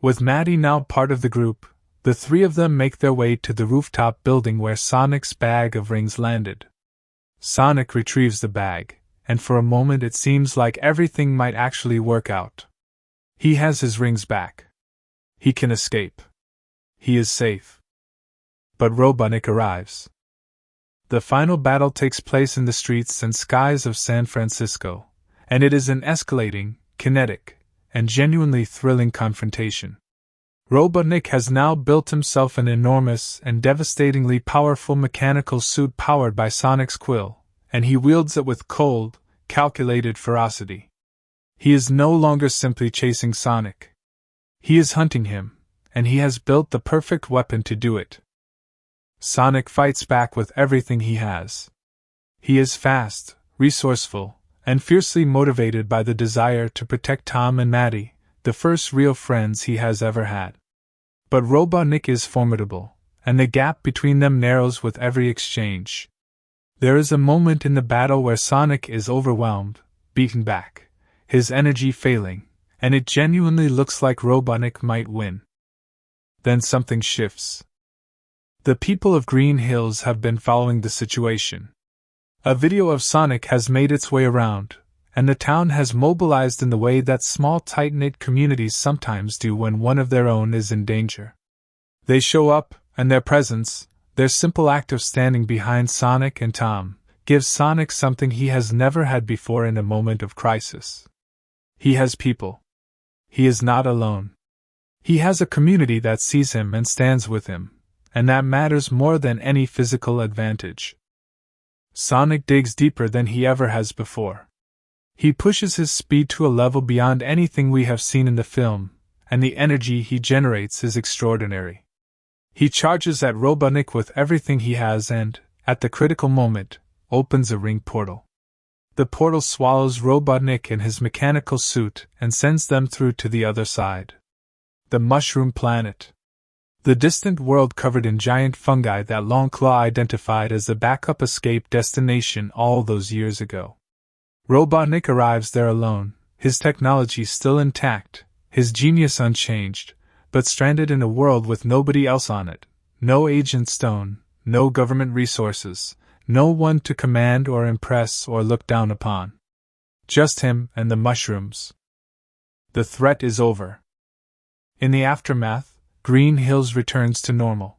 With Maddie now part of the group, the three of them make their way to the rooftop building where Sonic's bag of rings landed. Sonic retrieves the bag, and for a moment it seems like everything might actually work out. He has his rings back. He can escape. He is safe. But Robotnik arrives. The final battle takes place in the streets and skies of San Francisco, and it is an escalating, kinetic, and genuinely thrilling confrontation. Robotnik has now built himself an enormous and devastatingly powerful mechanical suit powered by Sonic's quill, and he wields it with cold, calculated ferocity. He is no longer simply chasing Sonic. He is hunting him, and he has built the perfect weapon to do it. Sonic fights back with everything he has. He is fast, resourceful, and fiercely motivated by the desire to protect Tom and Maddie, the first real friends he has ever had. But Robotnik is formidable, and the gap between them narrows with every exchange. There is a moment in the battle where Sonic is overwhelmed, beaten back, his energy failing, and it genuinely looks like Robotnik might win. Then something shifts. The people of Green Hills have been following the situation. A video of Sonic has made its way around, and the town has mobilized in the way that small tight-knit communities sometimes do when one of their own is in danger. They show up, and their presence, their simple act of standing behind Sonic and Tom, gives Sonic something he has never had before in a moment of crisis. He has people. He is not alone. He has a community that sees him and stands with him, and that matters more than any physical advantage. Sonic digs deeper than he ever has before. He pushes his speed to a level beyond anything we have seen in the film, and the energy he generates is extraordinary. He charges at Robotnik with everything he has and, at the critical moment, opens a ring portal. The portal swallows Robotnik in his mechanical suit and sends them through to the other side. The Mushroom Planet. The distant world covered in giant fungi that Longclaw identified as the backup escape destination all those years ago. Robotnik arrives there alone, his technology still intact, his genius unchanged, but stranded in a world with nobody else on it, no Agent Stone, no government resources, no one to command or impress or look down upon. Just him and the mushrooms. The threat is over. In the aftermath, Green Hills returns to normal.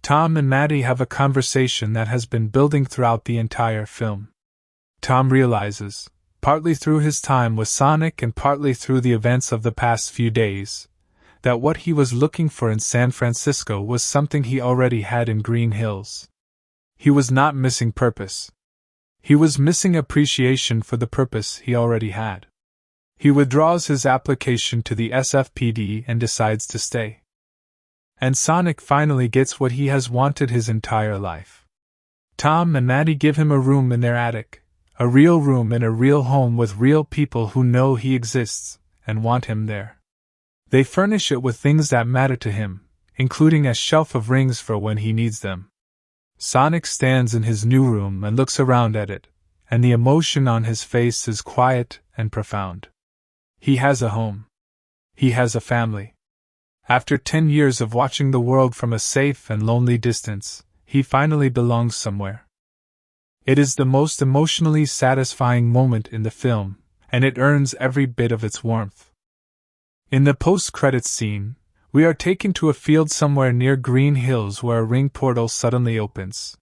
Tom and Maddie have a conversation that has been building throughout the entire film. Tom realizes, partly through his time with Sonic and partly through the events of the past few days, that what he was looking for in San Francisco was something he already had in Green Hills. He was not missing purpose. He was missing appreciation for the purpose he already had. He withdraws his application to the SFPD and decides to stay. And Sonic finally gets what he has wanted his entire life. Tom and Maddie give him a room in their attic, A real room in a real home with real people who know he exists and want him there. They furnish it with things that matter to him, including a shelf of rings for when he needs them. Sonic stands in his new room and looks around at it, and the emotion on his face is quiet and profound. He has a home. He has a family. After 10 years of watching the world from a safe and lonely distance, he finally belongs somewhere. It is the most emotionally satisfying moment in the film, and it earns every bit of its warmth. In the post-credits scene, we are taken to a field somewhere near Green Hills where a ring portal suddenly opens.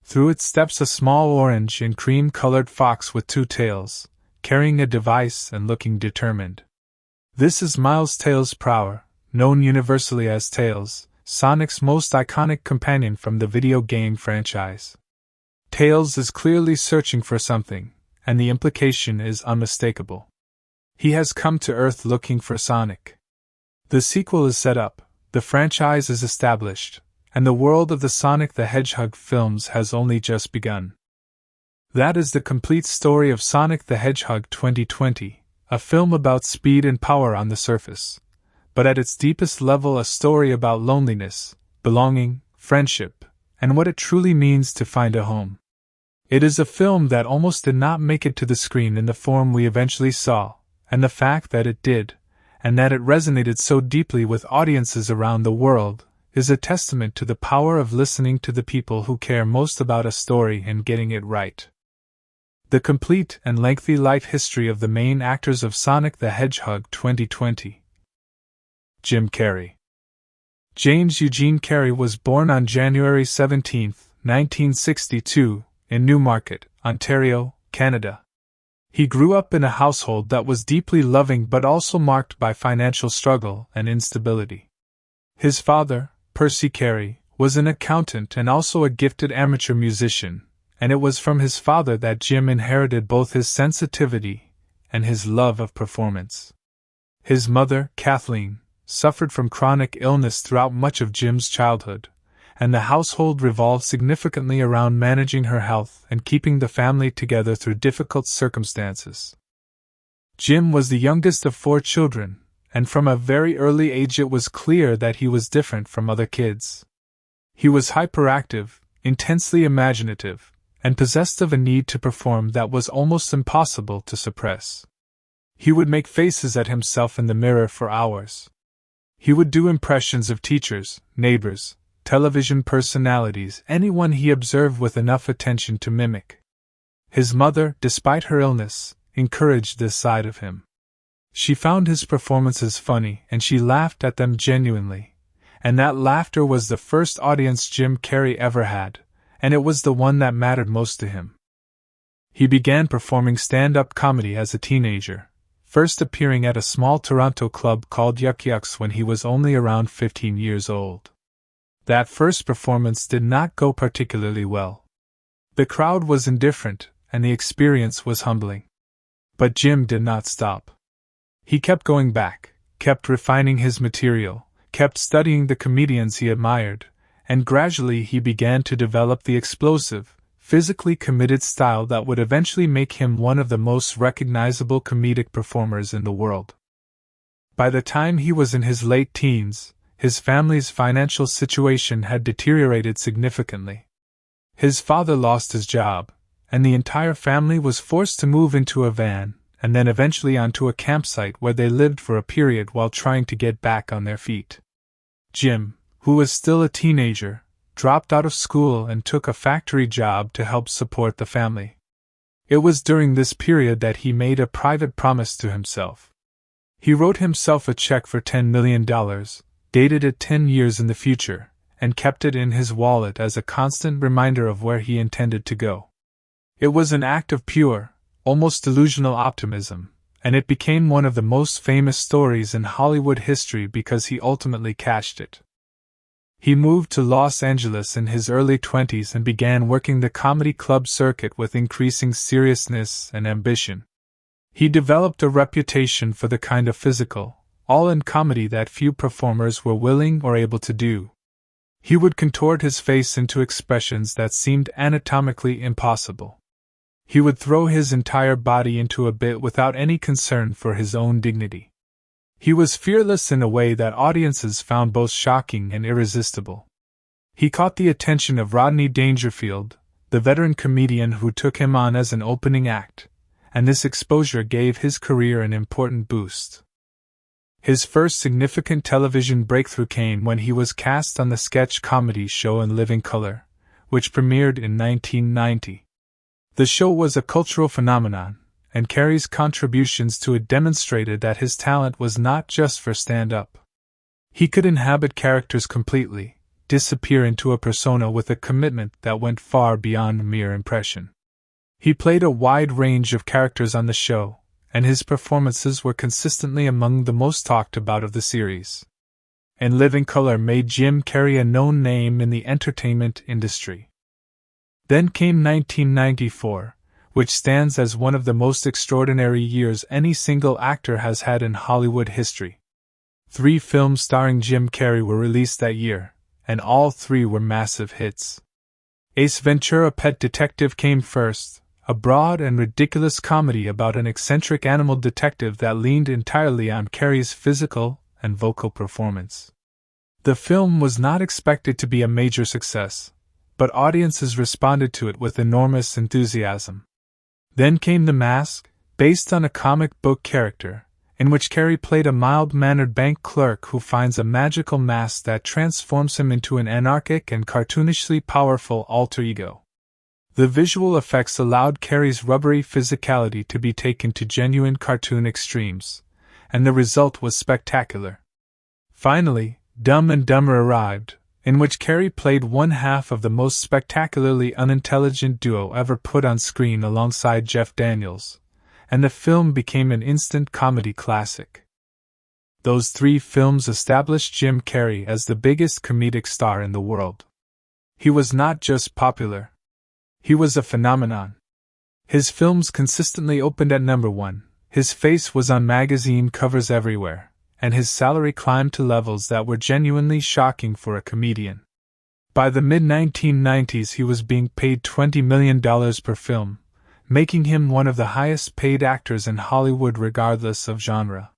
Through it steps a small orange and cream-colored fox with two tails, carrying a device and looking determined. This is Miles Tails Prower, known universally as Tails, Sonic's most iconic companion from the video game franchise. Tails is clearly searching for something, and the implication is unmistakable. He has come to Earth looking for Sonic. The sequel is set up, the franchise is established, and the world of the Sonic the Hedgehog films has only just begun. That is the complete story of Sonic the Hedgehog 2020, a film about speed and power on the surface, but at its deepest level a story about loneliness, belonging, friendship, and what it truly means to find a home. It is a film that almost did not make it to the screen in the form we eventually saw, and the fact that it did, and that it resonated so deeply with audiences around the world, is a testament to the power of listening to the people who care most about a story and getting it right. The complete and lengthy life history of the main actors of Sonic the Hedgehog 2020. Jim Carrey. James Eugene Carrey was born on January 17, 1962, in Newmarket, Ontario, Canada. He grew up in a household that was deeply loving but also marked by financial struggle and instability. His father, Percy Carey, was an accountant and also a gifted amateur musician, and it was from his father that Jim inherited both his sensitivity and his love of performance. His mother, Kathleen, suffered from chronic illness throughout much of Jim's childhood, and the household revolved significantly around managing her health and keeping the family together through difficult circumstances. Jim was the youngest of 4 children, and from a very early age it was clear that he was different from other kids. He was hyperactive, intensely imaginative, and possessed of a need to perform that was almost impossible to suppress. He would make faces at himself in the mirror for hours. He would do impressions of teachers, neighbors, television personalities, anyone he observed with enough attention to mimic. His mother, despite her illness, encouraged this side of him. She found his performances funny and she laughed at them genuinely, and that laughter was the first audience Jim Carrey ever had, and it was the one that mattered most to him. He began performing stand-up comedy as a teenager, first appearing at a small Toronto club called Yuck Yucks when he was only around 15 years old. That first performance did not go particularly well. The crowd was indifferent, and the experience was humbling. But Jim did not stop. He kept going back, kept refining his material, kept studying the comedians he admired, and gradually he began to develop the explosive, physically committed style that would eventually make him one of the most recognizable comedic performers in the world. By the time he was in his late teens, his family's financial situation had deteriorated significantly. His father lost his job, and the entire family was forced to move into a van, and then eventually onto a campsite where they lived for a period while trying to get back on their feet. Jim, who was still a teenager, dropped out of school and took a factory job to help support the family. It was during this period that he made a private promise to himself. He wrote himself a check for $10 million, dated it 10 years in the future, and kept it in his wallet as a constant reminder of where he intended to go. It was an act of pure, almost delusional optimism, and it became one of the most famous stories in Hollywood history because he ultimately cashed it. He moved to Los Angeles in his early 20s and began working the comedy club circuit with increasing seriousness and ambition. He developed a reputation for the kind of physical, all-in comedy that few performers were willing or able to do. He would contort his face into expressions that seemed anatomically impossible. He would throw his entire body into a bit without any concern for his own dignity. He was fearless in a way that audiences found both shocking and irresistible. He caught the attention of Rodney Dangerfield, the veteran comedian who took him on as an opening act, and this exposure gave his career an important boost. His first significant television breakthrough came when he was cast on the sketch comedy show In Living Color, which premiered in 1990. The show was a cultural phenomenon, and Carey's contributions to it demonstrated that his talent was not just for stand-up. He could inhabit characters completely, disappear into a persona with a commitment that went far beyond mere impression. He played a wide range of characters on the show, and his performances were consistently among the most talked about of the series. In Living Color made Jim Carrey a known name in the entertainment industry. Then came 1994, which stands as one of the most extraordinary years any single actor has had in Hollywood history. 3 films starring Jim Carrey were released that year, and all 3 were massive hits. Ace Ventura: Pet Detective came first, a broad and ridiculous comedy about an eccentric animal detective that leaned entirely on Carrey's physical and vocal performance. The film was not expected to be a major success, but audiences responded to it with enormous enthusiasm. Then came The Mask, based on a comic book character, in which Carrey played a mild-mannered bank clerk who finds a magical mask that transforms him into an anarchic and cartoonishly powerful alter ego. The visual effects allowed Carrey's rubbery physicality to be taken to genuine cartoon extremes, and the result was spectacular. Finally, Dumb and Dumber arrived, in which Carrey played one half of the most spectacularly unintelligent duo ever put on screen alongside Jeff Daniels, and the film became an instant comedy classic. Those 3 films established Jim Carrey as the biggest comedic star in the world. He was not just popular. He was a phenomenon. His films consistently opened at number 1, his face was on magazine covers everywhere, and his salary climbed to levels that were genuinely shocking for a comedian. By the mid-1990s he was being paid $20 million per film, making him one of the highest-paid actors in Hollywood regardless of genre.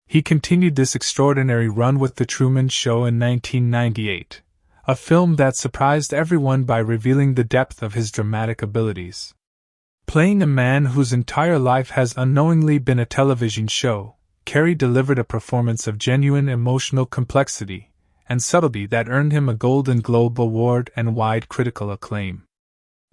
He continued this extraordinary run with The Truman Show in 1998, a film that surprised everyone by revealing the depth of his dramatic abilities. Playing a man whose entire life has unknowingly been a television show, Carrey delivered a performance of genuine emotional complexity and subtlety that earned him a Golden Globe Award and wide critical acclaim.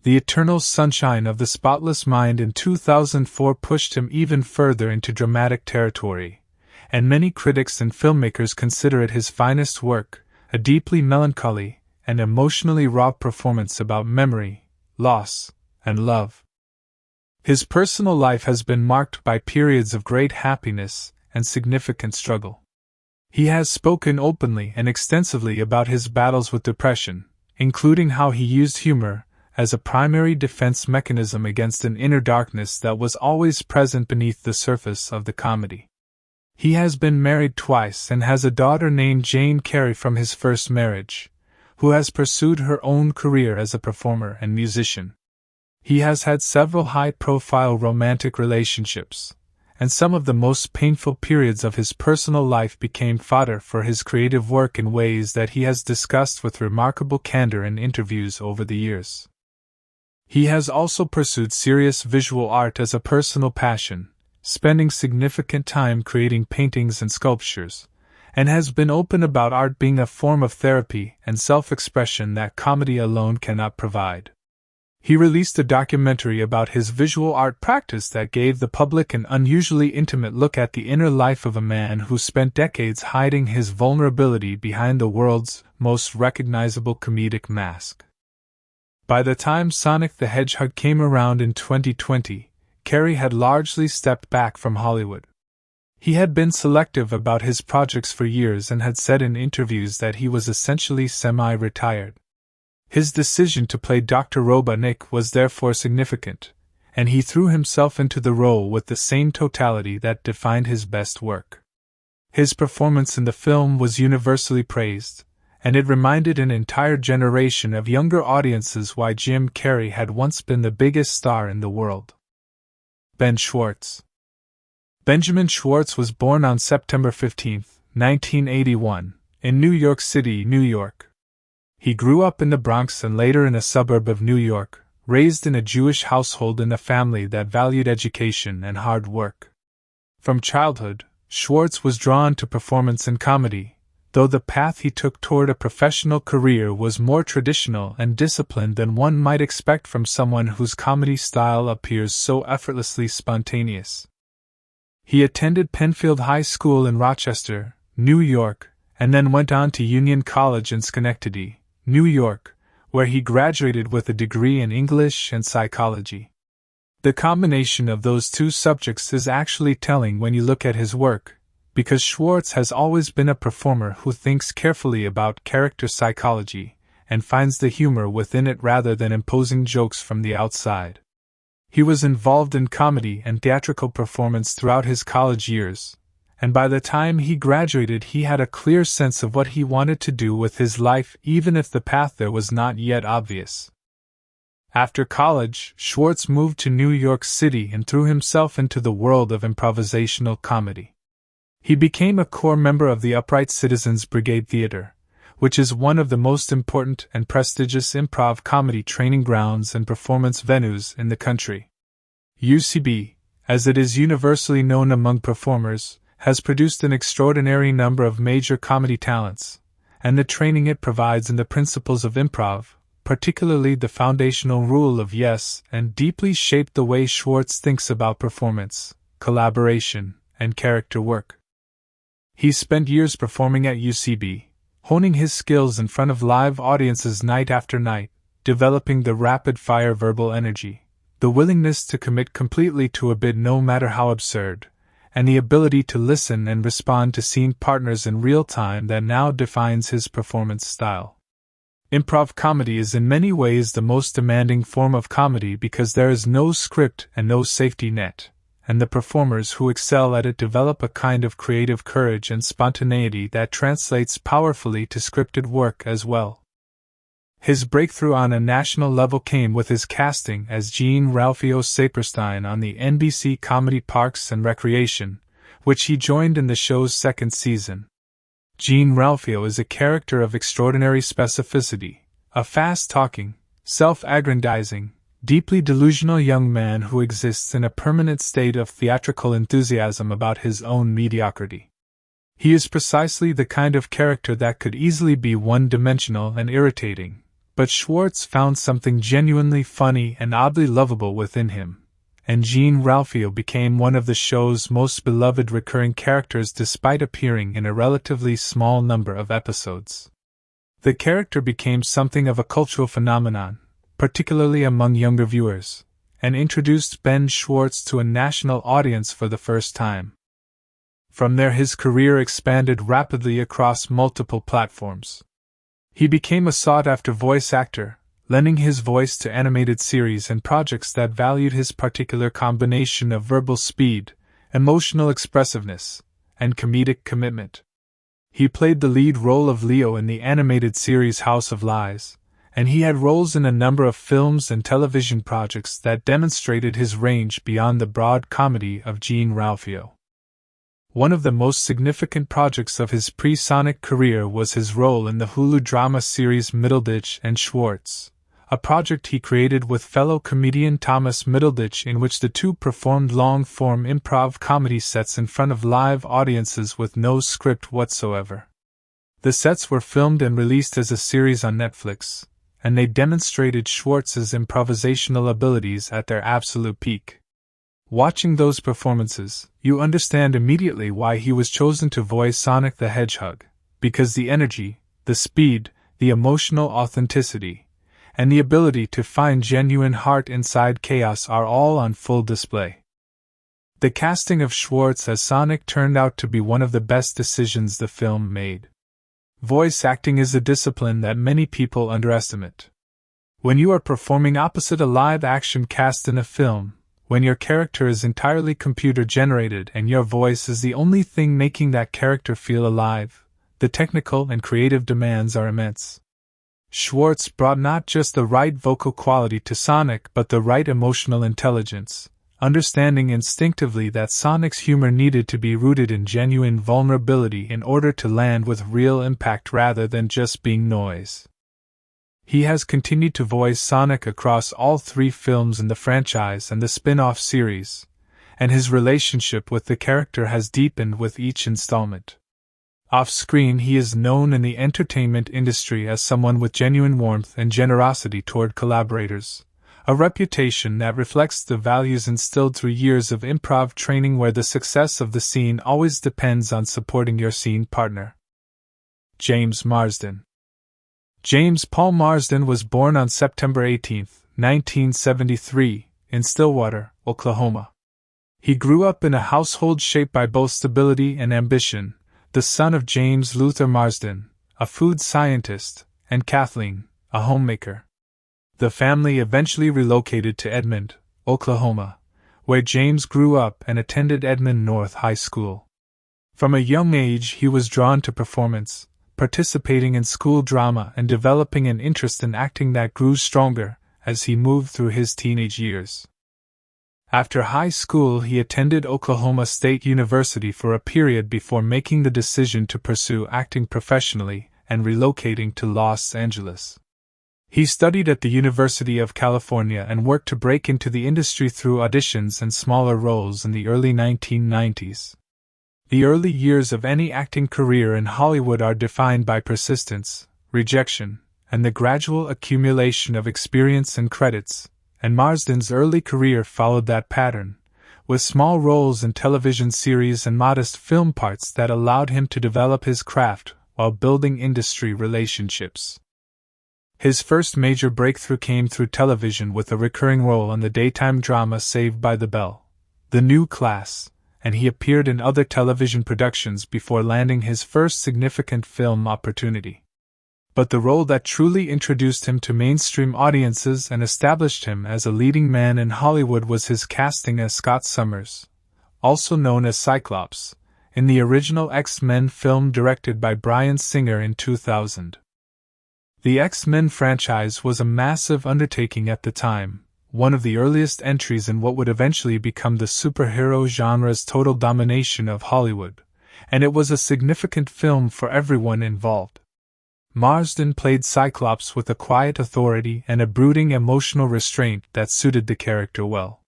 The Eternal Sunshine of the Spotless Mind in 2004 pushed him even further into dramatic territory, and many critics and filmmakers consider it his finest work, a deeply melancholy and emotionally raw performance about memory, loss, and love. His personal life has been marked by periods of great happiness and significant struggle. He has spoken openly and extensively about his battles with depression, including how he used humor as a primary defense mechanism against an inner darkness that was always present beneath the surface of the comedy. He has been married twice and has a daughter named Jane Carrey from his first marriage, who has pursued her own career as a performer and musician. He has had several high-profile romantic relationships, and some of the most painful periods of his personal life became fodder for his creative work in ways that he has discussed with remarkable candor in interviews over the years. He has also pursued serious visual art as a personal passion, spending significant time creating paintings and sculptures, and has been open about art being a form of therapy and self-expression that comedy alone cannot provide. He released a documentary about his visual art practice that gave the public an unusually intimate look at the inner life of a man who spent decades hiding his vulnerability behind the world's most recognizable comedic mask. By the time Sonic the Hedgehog came around in 2020, Carrey had largely stepped back from Hollywood. He had been selective about his projects for years and had said in interviews that he was essentially semi-retired. His decision to play Dr. Robotnik was therefore significant, and he threw himself into the role with the same totality that defined his best work. His performance in the film was universally praised, and it reminded an entire generation of younger audiences why Jim Carrey had once been the biggest star in the world. Ben Schwartz. Benjamin Schwartz was born on September 15, 1981, in New York City, New York. He grew up in the Bronx and later in a suburb of New York, raised in a Jewish household in a family that valued education and hard work. From childhood, Schwartz was drawn to performance and comedy, though the path he took toward a professional career was more traditional and disciplined than one might expect from someone whose comedy style appears so effortlessly spontaneous. He attended Penfield High School in Rochester, New York, and then went on to Union College in Schenectady, New York, where he graduated with a degree in English and psychology. The combination of those two subjects is actually telling when you look at his work, because Schwartz has always been a performer who thinks carefully about character psychology and finds the humor within it rather than imposing jokes from the outside. He was involved in comedy and theatrical performance throughout his college years, and by the time he graduated he had a clear sense of what he wanted to do with his life, even if the path there was not yet obvious. After college, Schwartz moved to New York City and threw himself into the world of improvisational comedy. He became a core member of the Upright Citizens Brigade Theater, which is one of the most important and prestigious improv comedy training grounds and performance venues in the country. UCB, as it is universally known among performers, has produced an extraordinary number of major comedy talents, and the training it provides in the principles of improv, particularly the foundational rule of yes, and deeply shaped the way Schwartz thinks about performance, collaboration, and character work. He spent years performing at UCB, honing his skills in front of live audiences night after night, developing the rapid-fire verbal energy, the willingness to commit completely to a bit no matter how absurd, and the ability to listen and respond to scene partners in real time that now defines his performance style. Improv comedy is in many ways the most demanding form of comedy because there is no script and no safety net, and the performers who excel at it develop a kind of creative courage and spontaneity that translates powerfully to scripted work as well. His breakthrough on a national level came with his casting as Jean-Ralphio Saperstein on the NBC comedy Parks and Recreation, which he joined in the show's second season. Jean-Ralphio is a character of extraordinary specificity, a fast-talking, self-aggrandizing, deeply delusional young man who exists in a permanent state of theatrical enthusiasm about his own mediocrity. He is precisely the kind of character that could easily be one-dimensional and irritating, but Schwartz found something genuinely funny and oddly lovable within him, and Jean-Ralphio became one of the show's most beloved recurring characters despite appearing in a relatively small number of episodes. The character became something of a cultural phenomenon, particularly among younger viewers, and introduced Ben Schwartz to a national audience for the first time. From there his career expanded rapidly across multiple platforms. He became a sought-after voice actor, lending his voice to animated series and projects that valued his particular combination of verbal speed, emotional expressiveness, and comedic commitment. He played the lead role of Leo in the animated series House of Lies, and he had roles in a number of films and television projects that demonstrated his range beyond the broad comedy of Jean-Ralphio. One of the most significant projects of his pre-Sonic career was his role in the Hulu drama series Middleditch and Schwartz, a project he created with fellow comedian Thomas Middleditch in which the two performed long-form improv comedy sets in front of live audiences with no script whatsoever. The sets were filmed and released as a series on Netflix, and they demonstrated Schwartz's improvisational abilities at their absolute peak. Watching those performances, you understand immediately why he was chosen to voice Sonic the Hedgehog, because the energy, the speed, the emotional authenticity, and the ability to find genuine heart inside chaos are all on full display. The casting of Schwartz as Sonic turned out to be one of the best decisions the film made. Voice acting is a discipline that many people underestimate. When you are performing opposite a live-action cast in a film, when your character is entirely computer-generated and your voice is the only thing making that character feel alive, the technical and creative demands are immense. Schwartz brought not just the right vocal quality to Sonic but the right emotional intelligence, understanding instinctively that Sonic's humor needed to be rooted in genuine vulnerability in order to land with real impact rather than just being noise. He has continued to voice Sonic across all 3 films in the franchise and the spin-off series, and his relationship with the character has deepened with each installment. Off-screen, he is known in the entertainment industry as someone with genuine warmth and generosity toward collaborators, a reputation that reflects the values instilled through years of improv training where the success of the scene always depends on supporting your scene partner. James Marsden. James Paul Marsden was born on September 18, 1973, in Stillwater, Oklahoma. He grew up in a household shaped by both stability and ambition, the son of James Luther Marsden, a food scientist, and Kathleen, a homemaker. The family eventually relocated to Edmond, Oklahoma, where James grew up and attended Edmond North High School. From a young age he was drawn to performance, participating in school drama and developing an interest in acting that grew stronger as he moved through his teenage years. After high school, he attended Oklahoma State University for a period before making the decision to pursue acting professionally and relocating to Los Angeles. He studied at the University of California and worked to break into the industry through auditions and smaller roles in the early 1990s. The early years of any acting career in Hollywood are defined by persistence, rejection, and the gradual accumulation of experience and credits, and Marsden's early career followed that pattern, with small roles in television series and modest film parts that allowed him to develop his craft while building industry relationships. His first major breakthrough came through television with a recurring role on the daytime drama Saved by the Bell, The New Class, and he appeared in other television productions before landing his first significant film opportunity. But the role that truly introduced him to mainstream audiences and established him as a leading man in Hollywood was his casting as Scott Summers, also known as Cyclops, in the original X-Men film directed by Bryan Singer in 2000. The X-Men franchise was a massive undertaking at the time, one of the earliest entries in what would eventually become the superhero genre's total domination of Hollywood, and it was a significant film for everyone involved. Marsden played Cyclops with a quiet authority and a brooding emotional restraint that suited the character well.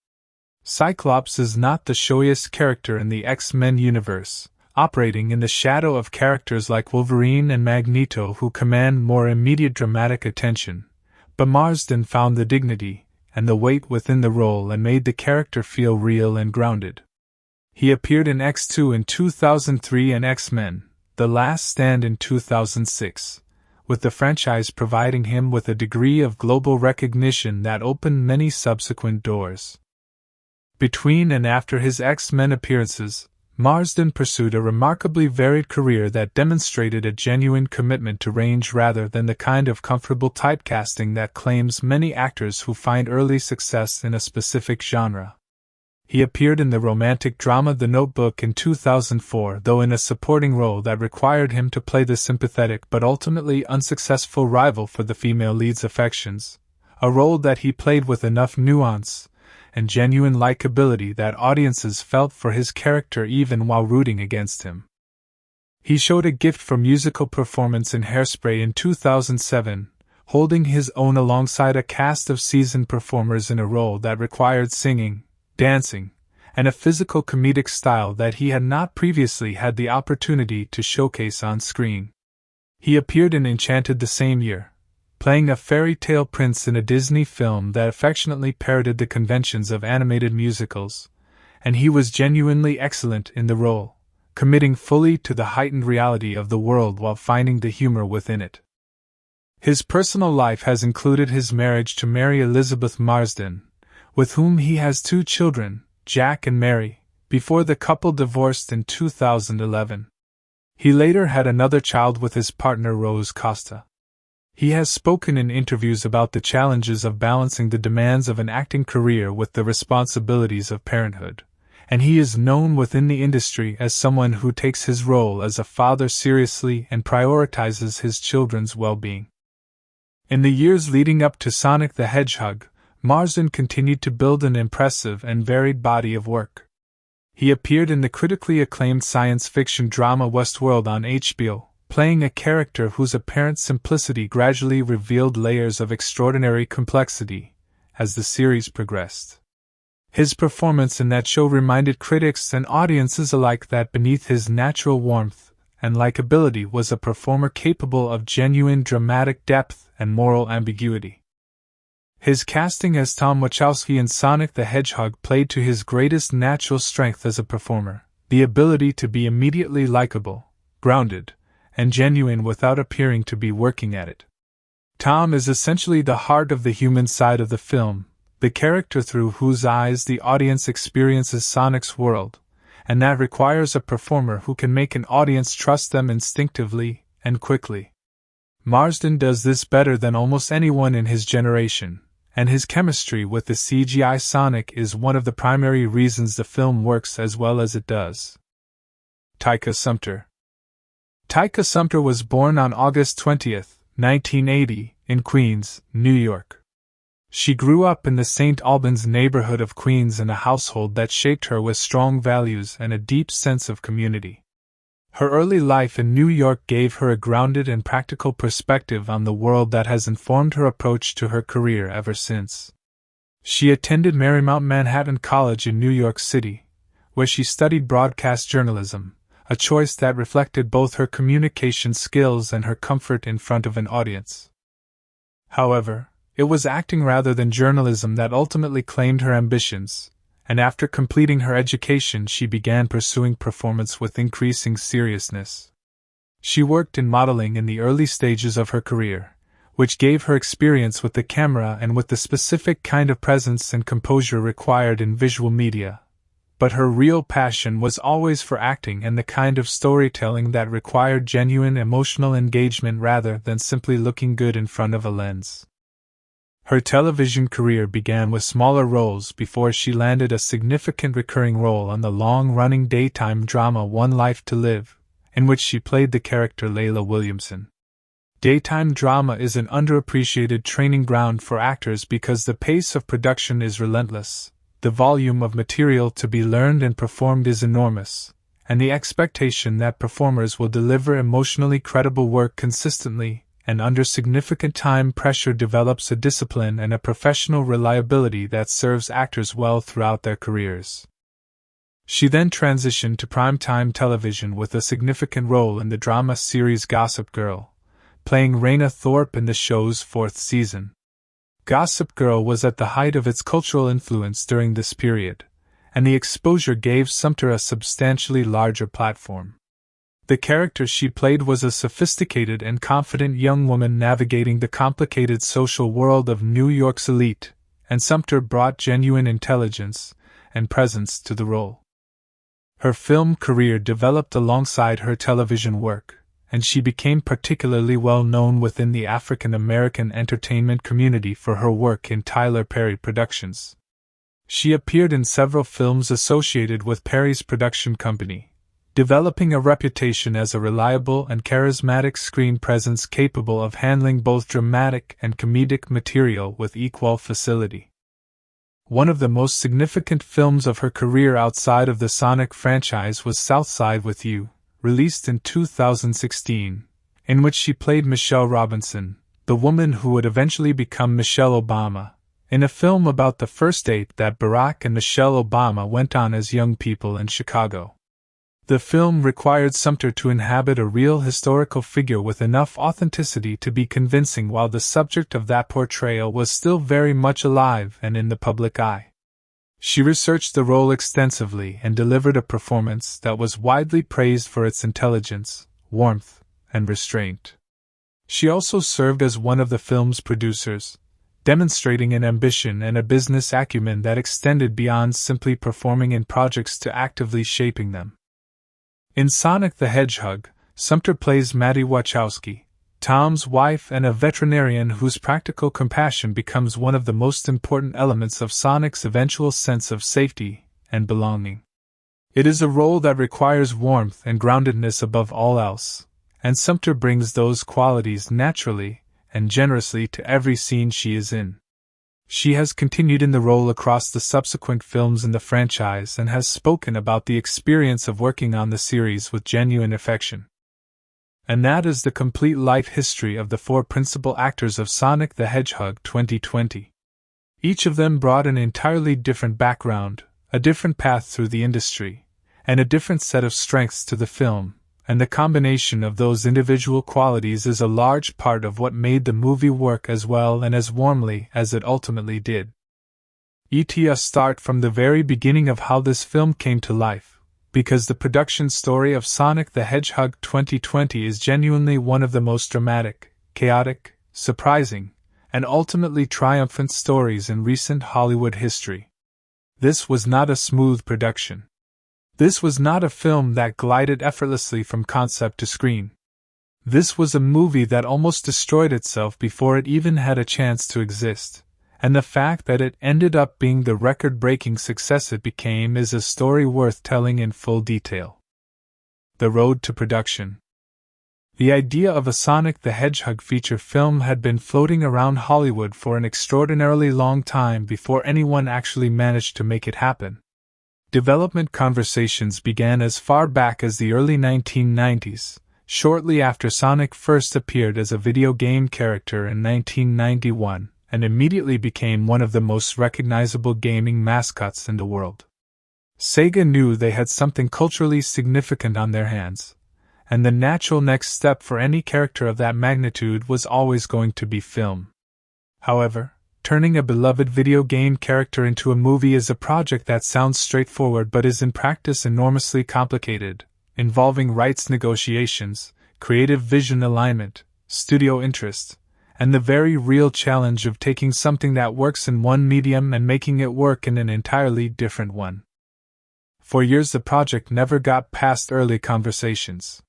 Cyclops is not the showiest character in the X-Men universe, operating in the shadow of characters like Wolverine and Magneto who command more immediate dramatic attention, but Marsden found the dignity and the weight within the role and made the character feel real and grounded. He appeared in X2 in 2003 and X-Men: The Last Stand in 2006. With the franchise providing him with a degree of global recognition that opened many subsequent doors. Between and after his X-Men appearances, Marsden pursued a remarkably varied career that demonstrated a genuine commitment to range rather than the kind of comfortable typecasting that claims many actors who find early success in a specific genre. He appeared in the romantic drama The Notebook in 2004, though in a supporting role that required him to play the sympathetic but ultimately unsuccessful rival for the female lead's affections, a role that he played with enough nuance and genuine likability that audiences felt for his character even while rooting against him. He showed a gift for musical performance in Hairspray in 2007, holding his own alongside a cast of seasoned performers in a role that required singing, dancing, and a physical comedic style that he had not previously had the opportunity to showcase on screen. He appeared in Enchanted the same year, playing a fairy tale prince in a Disney film that affectionately parroted the conventions of animated musicals, and he was genuinely excellent in the role, committing fully to the heightened reality of the world while finding the humor within it. His personal life has included his marriage to Mary Elizabeth Marsden, with whom he has 2 children, Jack and Mary, before the couple divorced in 2011. He later had another child with his partner Rose Costa. He has spoken in interviews about the challenges of balancing the demands of an acting career with the responsibilities of parenthood, and he is known within the industry as someone who takes his role as a father seriously and prioritizes his children's well-being. In the years leading up to Sonic the Hedgehog, Marsden continued to build an impressive and varied body of work. He appeared in the critically acclaimed science fiction drama Westworld on HBO, playing a character whose apparent simplicity gradually revealed layers of extraordinary complexity as the series progressed. His performance in that show reminded critics and audiences alike that beneath his natural warmth and likability was a performer capable of genuine dramatic depth and moral ambiguity. His casting as Tom Wachowski in Sonic the Hedgehog played to his greatest natural strength as a performer, the ability to be immediately likable, grounded, and genuine without appearing to be working at it. Tom is essentially the heart of the human side of the film, the character through whose eyes the audience experiences Sonic's world, and that requires a performer who can make an audience trust them instinctively and quickly. Marsden does this better than almost anyone in his generation, and his chemistry with the CGI Sonic is one of the primary reasons the film works as well as it does. Taika Sumpter. Taika Sumpter was born on August 20, 1980, in Queens, New York. She grew up in the St. Albans neighborhood of Queens in a household that shaped her with strong values and a deep sense of community. Her early life in New York gave her a grounded and practical perspective on the world that has informed her approach to her career ever since. She attended Marymount Manhattan College in New York City, where she studied broadcast journalism, a choice that reflected both her communication skills and her comfort in front of an audience. However, it was acting rather than journalism that ultimately claimed her ambitions, and after completing her education she began pursuing performance with increasing seriousness. She worked in modeling in the early stages of her career, which gave her experience with the camera and with the specific kind of presence and composure required in visual media. But her real passion was always for acting and the kind of storytelling that required genuine emotional engagement rather than simply looking good in front of a lens. Her television career began with smaller roles before she landed a significant recurring role on the long-running daytime drama One Life to Live, in which she played the character Layla Williamson. Daytime drama is an underappreciated training ground for actors because the pace of production is relentless, the volume of material to be learned and performed is enormous, and the expectation that performers will deliver emotionally credible work consistently and under significant time pressure develops a discipline and a professional reliability that serves actors well throughout their careers. She then transitioned to primetime television with a significant role in the drama series Gossip Girl, playing Raina Thorpe in the show's fourth season. Gossip Girl was at the height of its cultural influence during this period, and the exposure gave Sumpter a substantially larger platform. The character she played was a sophisticated and confident young woman navigating the complicated social world of New York's elite, and Sumpter brought genuine intelligence and presence to the role. Her film career developed alongside her television work, and she became particularly well known within the African American entertainment community for her work in Tyler Perry Productions. She appeared in several films associated with Perry's production company, developing a reputation as a reliable and charismatic screen presence capable of handling both dramatic and comedic material with equal facility. One of the most significant films of her career outside of the Sonic franchise was Southside with You, released in 2016, in which she played Michelle Robinson, the woman who would eventually become Michelle Obama, in a film about the first date that Barack and Michelle Obama went on as young people in Chicago. The film required Sumpter to inhabit a real historical figure with enough authenticity to be convincing while the subject of that portrayal was still very much alive and in the public eye. She researched the role extensively and delivered a performance that was widely praised for its intelligence, warmth, and restraint. She also served as one of the film's producers, demonstrating an ambition and a business acumen that extended beyond simply performing in projects to actively shaping them. In Sonic the Hedgehog, Sumpter plays Maddie Wachowski, Tom's wife and a veterinarian whose practical compassion becomes one of the most important elements of Sonic's eventual sense of safety and belonging. It is a role that requires warmth and groundedness above all else, and Sumter brings those qualities naturally and generously to every scene she is in. She has continued in the role across the subsequent films in the franchise and has spoken about the experience of working on the series with genuine affection. And that is the complete life history of the four principal actors of Sonic the Hedgehog 2020. Each of them brought an entirely different background, a different path through the industry, and a different set of strengths to the film, and the combination of those individual qualities is a large part of what made the movie work as well and as warmly as it ultimately did. Let us start from the very beginning of how this film came to life, because the production story of Sonic the Hedgehog 2020 is genuinely one of the most dramatic, chaotic, surprising, and ultimately triumphant stories in recent Hollywood history. This was not a smooth production. This was not a film that glided effortlessly from concept to screen. This was a movie that almost destroyed itself before it even had a chance to exist, and the fact that it ended up being the record-breaking success it became is a story worth telling in full detail. The road to production. The idea of a Sonic the Hedgehog feature film had been floating around Hollywood for an extraordinarily long time before anyone actually managed to make it happen. Development conversations began as far back as the early 1990s, shortly after Sonic first appeared as a video game character in 1991, and immediately became one of the most recognizable gaming mascots in the world. Sega knew they had something culturally significant on their hands, and the natural next step for any character of that magnitude was always going to be film. However, turning a beloved video game character into a movie is a project that sounds straightforward but is in practice enormously complicated, involving rights negotiations, creative vision alignment, studio interest, and the very real challenge of taking something that works in one medium and making it work in an entirely different one. For years the project never got past early conversations.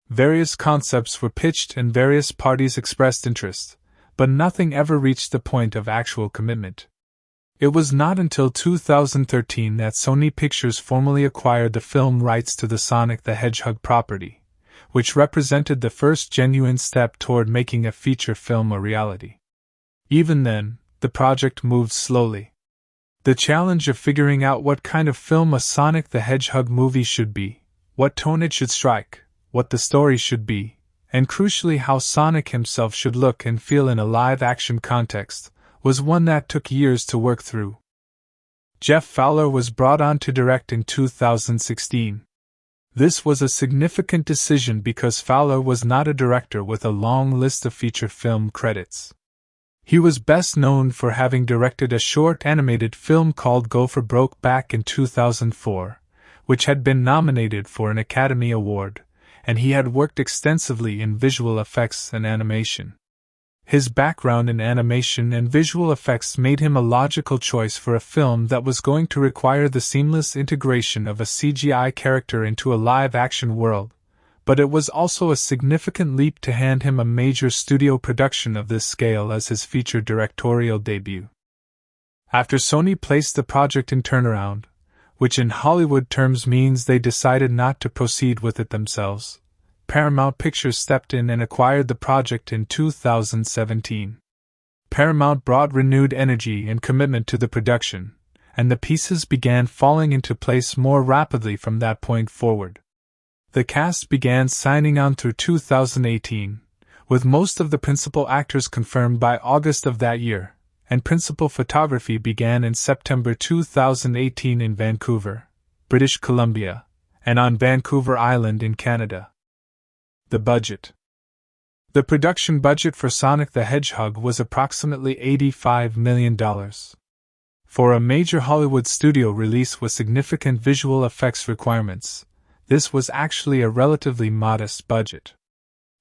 Various concepts were pitched and various parties expressed interest, but nothing ever reached the point of actual commitment. It was not until 2013 that Sony Pictures formally acquired the film rights to the Sonic the Hedgehog property, which represented the first genuine step toward making a feature film a reality. Even then, the project moved slowly. The challenge of figuring out what kind of film a Sonic the Hedgehog movie should be, what tone it should strike, what the story should be, and crucially how Sonic himself should look and feel in a live-action context, was one that took years to work through. Jeff Fowler was brought on to direct in 2016. This was a significant decision because Fowler was not a director with a long list of feature film credits. He was best known for having directed a short animated film called Go for Broke back in 2004, which had been nominated for an Academy Award, and he had worked extensively in visual effects and animation. His background in animation and visual effects made him a logical choice for a film that was going to require the seamless integration of a CGI character into a live-action world, but it was also a significant leap to hand him a major studio production of this scale as his feature directorial debut. After Sony placed the project in turnaround, which in Hollywood terms means they decided not to proceed with it themselves, Paramount Pictures stepped in and acquired the project in 2017. Paramount brought renewed energy and commitment to the production, and the pieces began falling into place more rapidly from that point forward. The cast began signing on through 2018, with most of the principal actors confirmed by August of that year, and principal photography began in September 2018 in Vancouver, British Columbia, and on Vancouver Island in Canada. The budget. The production budget for Sonic the Hedgehog was approximately $85 million. For a major Hollywood studio release with significant visual effects requirements, this was actually a relatively modest budget.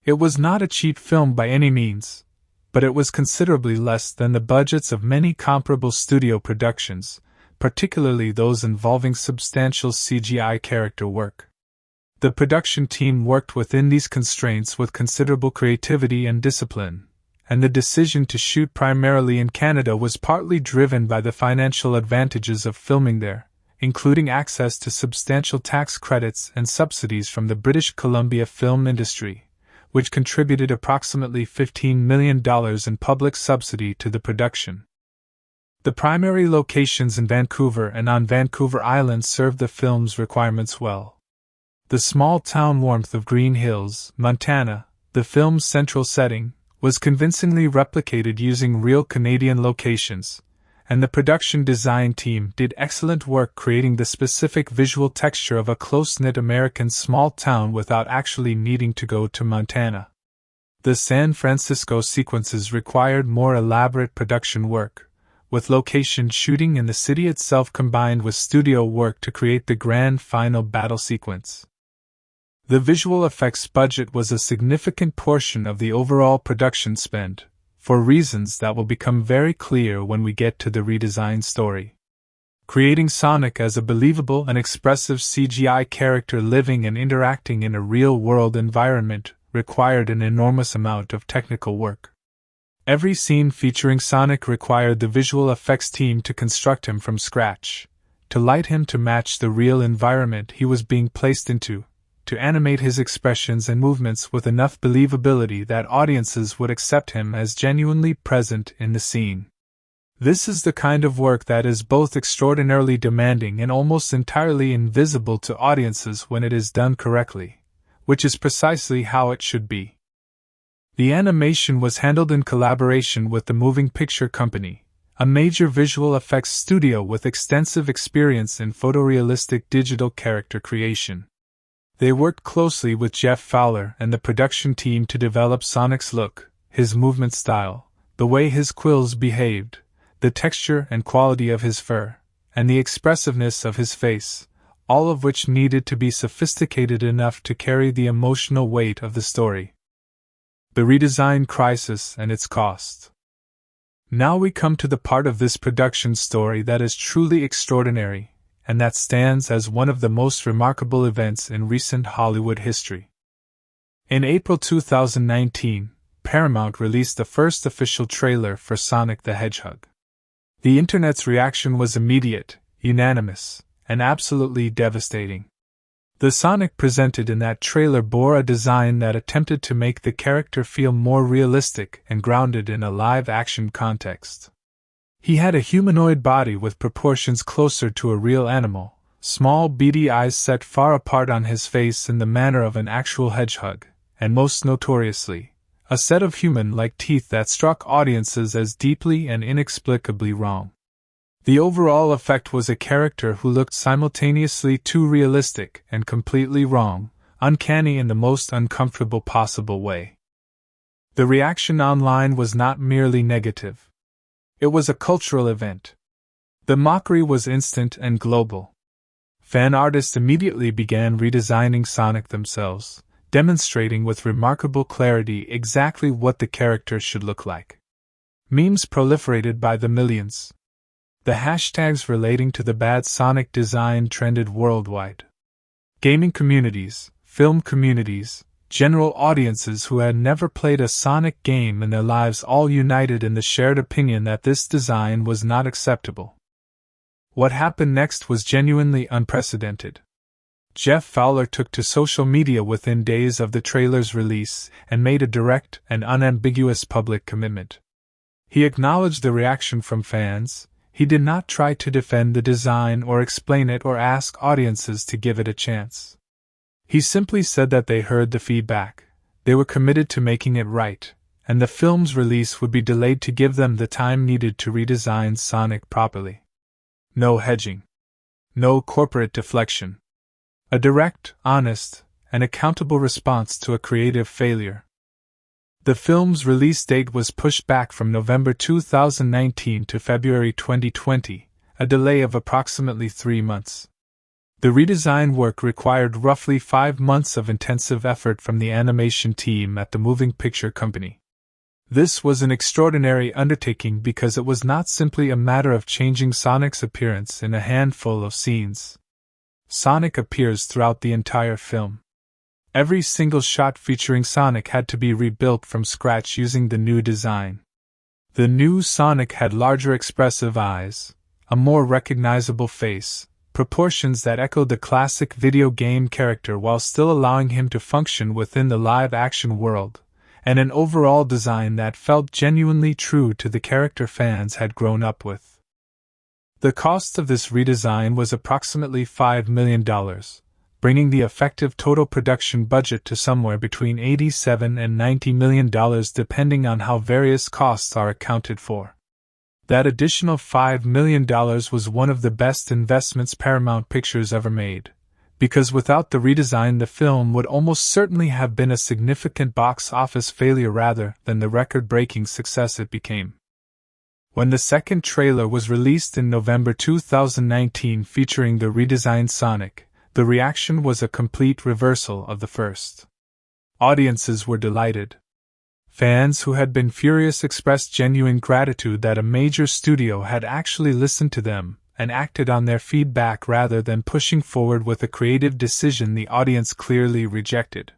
It was not a cheap film by any means, but it was considerably less than the budgets of many comparable studio productions, particularly those involving substantial CGI character work. The production team worked within these constraints with considerable creativity and discipline, and the decision to shoot primarily in Canada was partly driven by the financial advantages of filming there, including access to substantial tax credits and subsidies from the British Columbia film industry, which contributed approximately $15 million in public subsidy to the production. The primary locations in Vancouver and on Vancouver Island served the film's requirements well. The small-town warmth of Green Hills, Montana, the film's central setting, was convincingly replicated using real Canadian locations, and the production design team did excellent work creating the specific visual texture of a close-knit American small town without actually needing to go to Montana. The San Francisco sequences required more elaborate production work, with location shooting in the city itself combined with studio work to create the grand final battle sequence. The visual effects budget was a significant portion of the overall production spend, for reasons that will become very clear when we get to the redesigned story. Creating Sonic as a believable and expressive CGI character living and interacting in a real-world environment required an enormous amount of technical work. Every scene featuring Sonic required the visual effects team to construct him from scratch, to light him to match the real environment he was being placed into, to animate his expressions and movements with enough believability that audiences would accept him as genuinely present in the scene. This is the kind of work that is both extraordinarily demanding and almost entirely invisible to audiences when it is done correctly, which is precisely how it should be. The animation was handled in collaboration with the Moving Picture Company, a major visual effects studio with extensive experience in photorealistic digital character creation. They worked closely with Jeff Fowler and the production team to develop Sonic's look, his movement style, the way his quills behaved, the texture and quality of his fur, and the expressiveness of his face, all of which needed to be sophisticated enough to carry the emotional weight of the story. The redesign crisis and its cost. Now we come to the part of this production story that is truly extraordinary, and that stands as one of the most remarkable events in recent Hollywood history. In April 2019, Paramount released the first official trailer for Sonic the Hedgehog. The internet's reaction was immediate, unanimous, and absolutely devastating. The Sonic presented in that trailer bore a design that attempted to make the character feel more realistic and grounded in a live-action context. He had a humanoid body with proportions closer to a real animal, small beady eyes set far apart on his face in the manner of an actual hedgehog, and most notoriously, a set of human-like teeth that struck audiences as deeply and inexplicably wrong. The overall effect was a character who looked simultaneously too realistic and completely wrong, uncanny in the most uncomfortable possible way. The reaction online was not merely negative. It was a cultural event. The mockery was instant and global. Fan artists immediately began redesigning Sonic themselves, demonstrating with remarkable clarity exactly what the character should look like. Memes proliferated by the millions. The hashtags relating to the bad Sonic design trended worldwide. Gaming communities, film communities, general audiences who had never played a Sonic game in their lives all united in the shared opinion that this design was not acceptable. What happened next was genuinely unprecedented. Jeff Fowler took to social media within days of the trailer's release and made a direct and unambiguous public commitment. He acknowledged the reaction from fans. He did not try to defend the design or explain it or ask audiences to give it a chance. He simply said that they heard the feedback, they were committed to making it right, and the film's release would be delayed to give them the time needed to redesign Sonic properly. No hedging. No corporate deflection. A direct, honest, and accountable response to a creative failure. The film's release date was pushed back from November 2019 to February 2020, a delay of approximately 3 months. The redesign work required roughly 5 months of intensive effort from the animation team at the Moving Picture Company. This was an extraordinary undertaking because it was not simply a matter of changing Sonic's appearance in a handful of scenes. Sonic appears throughout the entire film. Every single shot featuring Sonic had to be rebuilt from scratch using the new design. The new Sonic had larger expressive eyes, a more recognizable face, proportions that echoed the classic video game character while still allowing him to function within the live-action world, and an overall design that felt genuinely true to the character fans had grown up with. The cost of this redesign was approximately $5 million, bringing the effective total production budget to somewhere between $87 and $90 million depending on how various costs are accounted for. That additional $5 million was one of the best investments Paramount Pictures ever made, because without the redesign the film would almost certainly have been a significant box office failure rather than the record-breaking success it became. When the second trailer was released in November 2019 featuring the redesigned Sonic, the reaction was a complete reversal of the first. Audiences were delighted. Fans who had been furious expressed genuine gratitude that a major studio had actually listened to them and acted on their feedback rather than pushing forward with a creative decision the audience clearly rejected.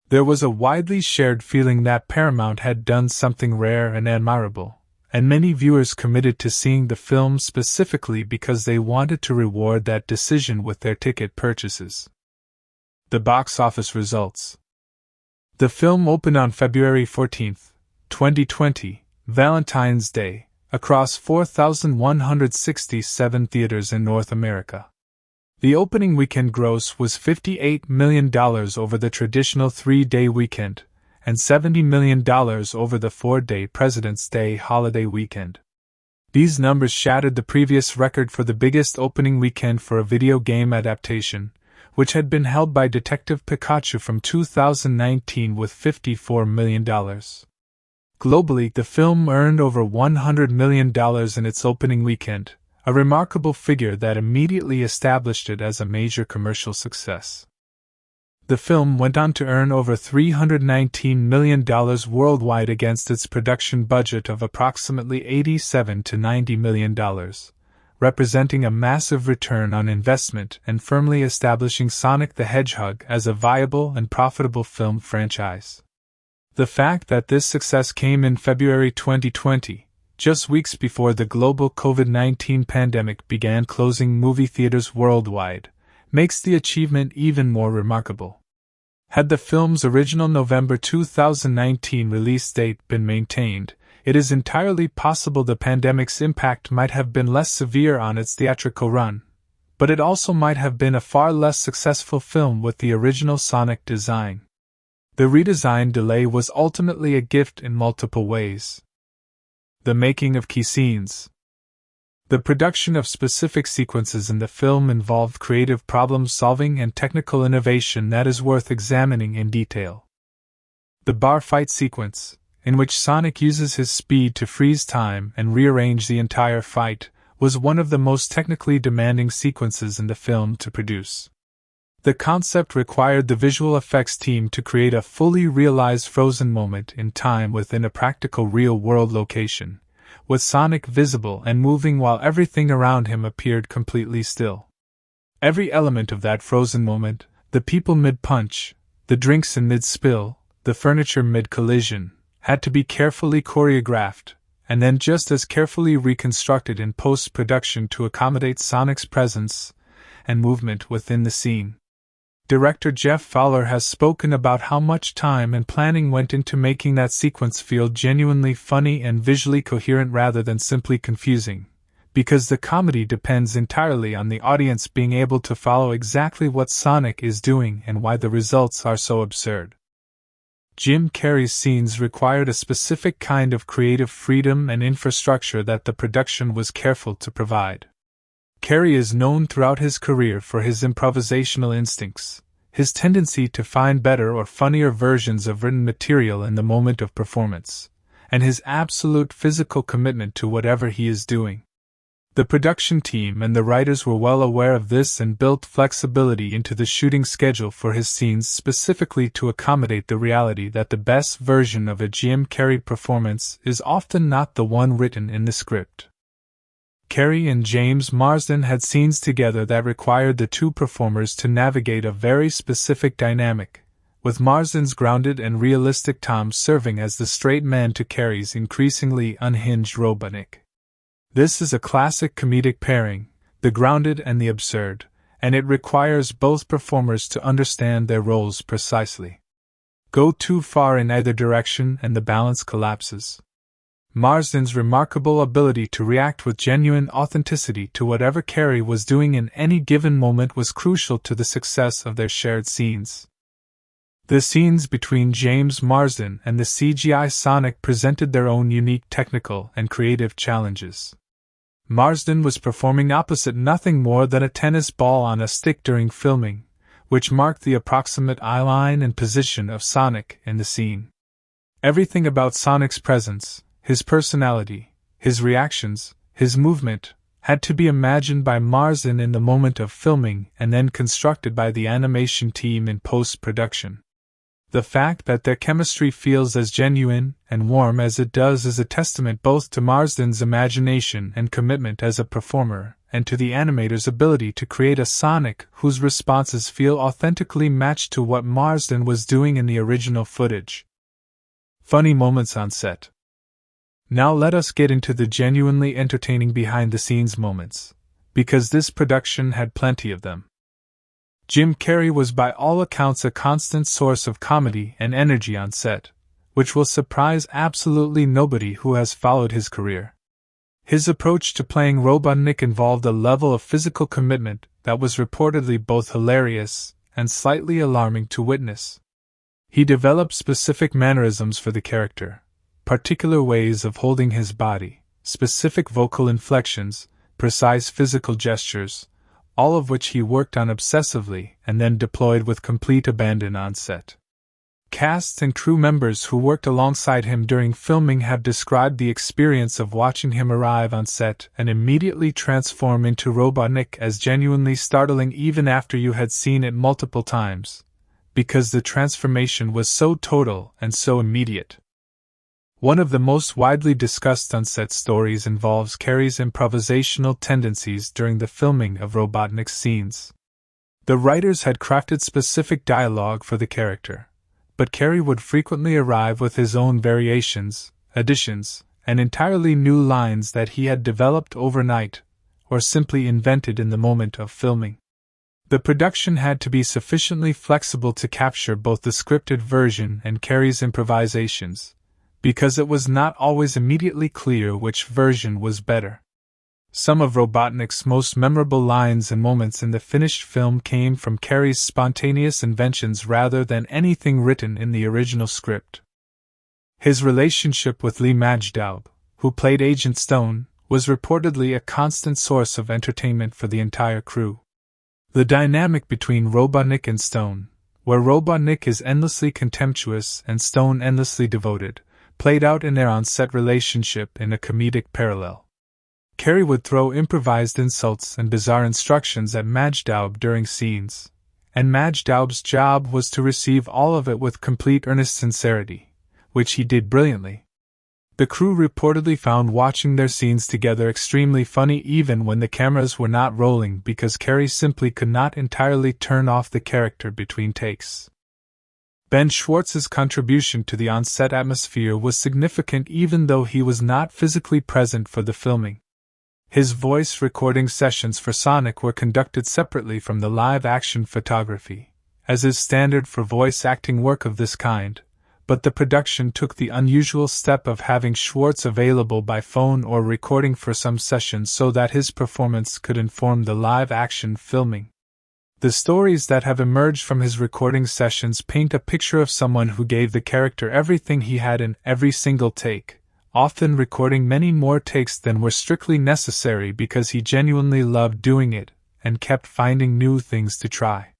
There was a widely shared feeling that Paramount had done something rare and admirable, and many viewers committed to seeing the film specifically because they wanted to reward that decision with their ticket purchases. The box office results. The film opened on February 14, 2020, Valentine's Day, across 4,167 theaters in North America. The opening weekend gross was $58 million over the traditional 3-day weekend, and $70 million over the 4-day President's Day holiday weekend. These numbers shattered the previous record for the biggest opening weekend for a video game adaptation, which had been held by Detective Pikachu from 2019 with $54 million. Globally, the film earned over $100 million in its opening weekend, a remarkable figure that immediately established it as a major commercial success. The film went on to earn over $319 million worldwide against its production budget of approximately $87 to $90 million, representing a massive return on investment and firmly establishing Sonic the Hedgehog as a viable and profitable film franchise. The fact that this success came in February 2020, just weeks before the global COVID-19 pandemic began closing movie theaters worldwide, makes the achievement even more remarkable. Had the film's original November 2019 release date been maintained, it is entirely possible the pandemic's impact might have been less severe on its theatrical run, but it also might have been a far less successful film with the original Sonic design. The redesign delay was ultimately a gift in multiple ways. The making of key scenes. The production of specific sequences in the film involved creative problem-solving and technical innovation that is worth examining in detail. The bar fight sequence, in which Sonic uses his speed to freeze time and rearrange the entire fight, was one of the most technically demanding sequences in the film to produce. The concept required the visual effects team to create a fully realized frozen moment in time within a practical real-world location, with Sonic visible and moving while everything around him appeared completely still. Every element of that frozen moment, the people mid-punch, the drinks in mid-spill, the furniture mid-collision, had to be carefully choreographed, and then just as carefully reconstructed in post-production to accommodate Sonic's presence and movement within the scene. Director Jeff Fowler has spoken about how much time and planning went into making that sequence feel genuinely funny and visually coherent rather than simply confusing, because the comedy depends entirely on the audience being able to follow exactly what Sonic is doing and why the results are so absurd. Jim Carrey's scenes required a specific kind of creative freedom and infrastructure that the production was careful to provide. Carrey is known throughout his career for his improvisational instincts, his tendency to find better or funnier versions of written material in the moment of performance, and his absolute physical commitment to whatever he is doing. The production team and the writers were well aware of this and built flexibility into the shooting schedule for his scenes specifically to accommodate the reality that the best version of a Jim Carrey performance is often not the one written in the script. Carrey and James Marsden had scenes together that required the two performers to navigate a very specific dynamic, with Marsden's grounded and realistic Tom serving as the straight man to Carrey's increasingly unhinged Robotnik. This is a classic comedic pairing, the grounded and the absurd, and it requires both performers to understand their roles precisely. Go too far in either direction and the balance collapses. Marsden's remarkable ability to react with genuine authenticity to whatever Carey was doing in any given moment was crucial to the success of their shared scenes. The scenes between James Marsden and the CGI Sonic presented their own unique technical and creative challenges. Marsden was performing opposite nothing more than a tennis ball on a stick during filming, which marked the approximate eye line and position of Sonic in the scene. Everything about Sonic's presence, his personality, his reactions, his movement, had to be imagined by Marsden in the moment of filming and then constructed by the animation team in post-production. The fact that their chemistry feels as genuine and warm as it does is a testament both to Marsden's imagination and commitment as a performer, and to the animator's ability to create a Sonic whose responses feel authentically matched to what Marsden was doing in the original footage. Funny moments on set. Now let us get into the genuinely entertaining behind-the-scenes moments, because this production had plenty of them. Jim Carrey was by all accounts a constant source of comedy and energy on set, which will surprise absolutely nobody who has followed his career. His approach to playing Robotnik involved a level of physical commitment that was reportedly both hilarious and slightly alarming to witness. He developed specific mannerisms for the character, particular ways of holding his body, specific vocal inflections, precise physical gestures, all of which he worked on obsessively and then deployed with complete abandon on set. Cast and crew members who worked alongside him during filming have described the experience of watching him arrive on set and immediately transform into Robotnik as genuinely startling even after you had seen it multiple times, because the transformation was so total and so immediate. One of the most widely discussed on-set stories involves Carey's improvisational tendencies during the filming of Robotnik's scenes. The writers had crafted specific dialogue for the character, but Carey would frequently arrive with his own variations, additions, and entirely new lines that he had developed overnight, or simply invented in the moment of filming. The production had to be sufficiently flexible to capture both the scripted version and Carey's improvisations, because it was not always immediately clear which version was better. Some of Robotnik's most memorable lines and moments in the finished film came from Carey's spontaneous inventions rather than anything written in the original script. His relationship with Lee Majdoub, who played Agent Stone, was reportedly a constant source of entertainment for the entire crew. The dynamic between Robotnik and Stone, where Robotnik is endlessly contemptuous and Stone endlessly devoted, played out in their on-set relationship in a comedic parallel. Carey would throw improvised insults and bizarre instructions at Majdoub during scenes, and Majdoub's job was to receive all of it with complete earnest sincerity, which he did brilliantly. The crew reportedly found watching their scenes together extremely funny even when the cameras were not rolling because Carey simply could not entirely turn off the character between takes. Ben Schwartz's contribution to the on-set atmosphere was significant even though he was not physically present for the filming. His voice recording sessions for Sonic were conducted separately from the live-action photography, as is standard for voice acting work of this kind, but the production took the unusual step of having Schwartz available by phone or recording for some sessions so that his performance could inform the live-action filming. The stories that have emerged from his recording sessions paint a picture of someone who gave the character everything he had in every single take, often recording many more takes than were strictly necessary because he genuinely loved doing it and kept finding new things to try.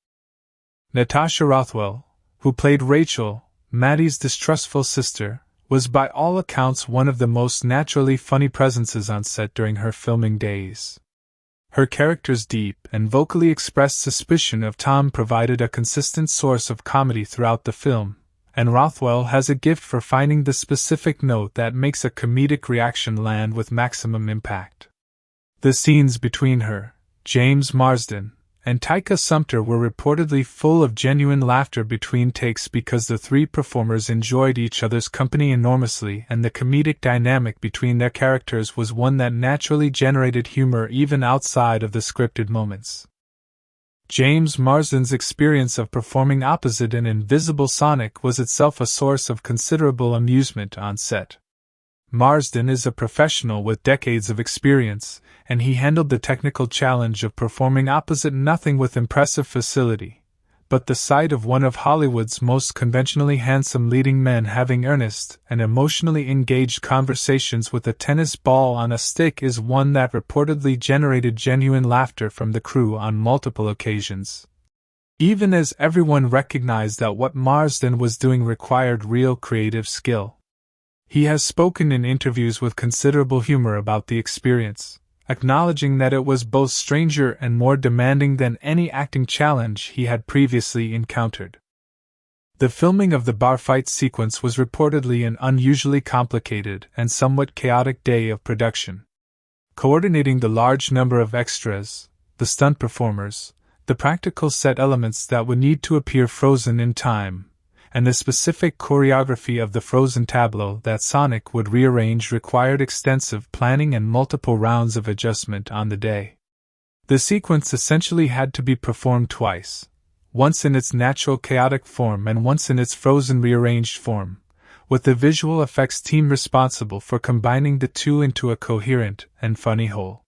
Natasha Rothwell, who played Rachel, Maddie's distrustful sister, was by all accounts one of the most naturally funny presences on set during her filming days. Her character's deep and vocally expressed suspicion of Tom provided a consistent source of comedy throughout the film, and Rothwell has a gift for finding the specific note that makes a comedic reaction land with maximum impact. The scenes between her, James Marsden, and Taika Sumpter were reportedly full of genuine laughter between takes because the three performers enjoyed each other's company enormously, and the comedic dynamic between their characters was one that naturally generated humor even outside of the scripted moments. James Marsden's experience of performing opposite an invisible Sonic was itself a source of considerable amusement on set. Marsden is a professional with decades of experience, and he handled the technical challenge of performing opposite nothing with impressive facility. But the sight of one of Hollywood's most conventionally handsome leading men having earnest and emotionally engaged conversations with a tennis ball on a stick is one that reportedly generated genuine laughter from the crew on multiple occasions. Even as everyone recognized that what Marsden was doing required real creative skill. He has spoken in interviews with considerable humor about the experience, acknowledging that it was both stranger and more demanding than any acting challenge he had previously encountered. The filming of the bar fight sequence was reportedly an unusually complicated and somewhat chaotic day of production. Coordinating the large number of extras, the stunt performers, the practical set elements that would need to appear frozen in time, and the specific choreography of the frozen tableau that Sonic would rearrange required extensive planning and multiple rounds of adjustment on the day. The sequence essentially had to be performed twice, once in its natural chaotic form and once in its frozen rearranged form, with the visual effects team responsible for combining the two into a coherent and funny whole.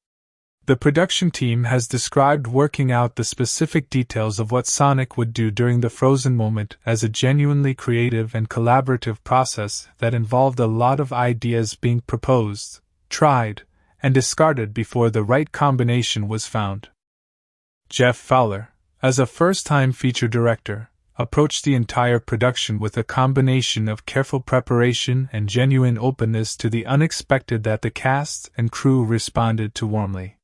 The production team has described working out the specific details of what Sonic would do during the frozen moment as a genuinely creative and collaborative process that involved a lot of ideas being proposed, tried, and discarded before the right combination was found. Jeff Fowler, as a first-time feature director, approached the entire production with a combination of careful preparation and genuine openness to the unexpected that the cast and crew responded to warmly.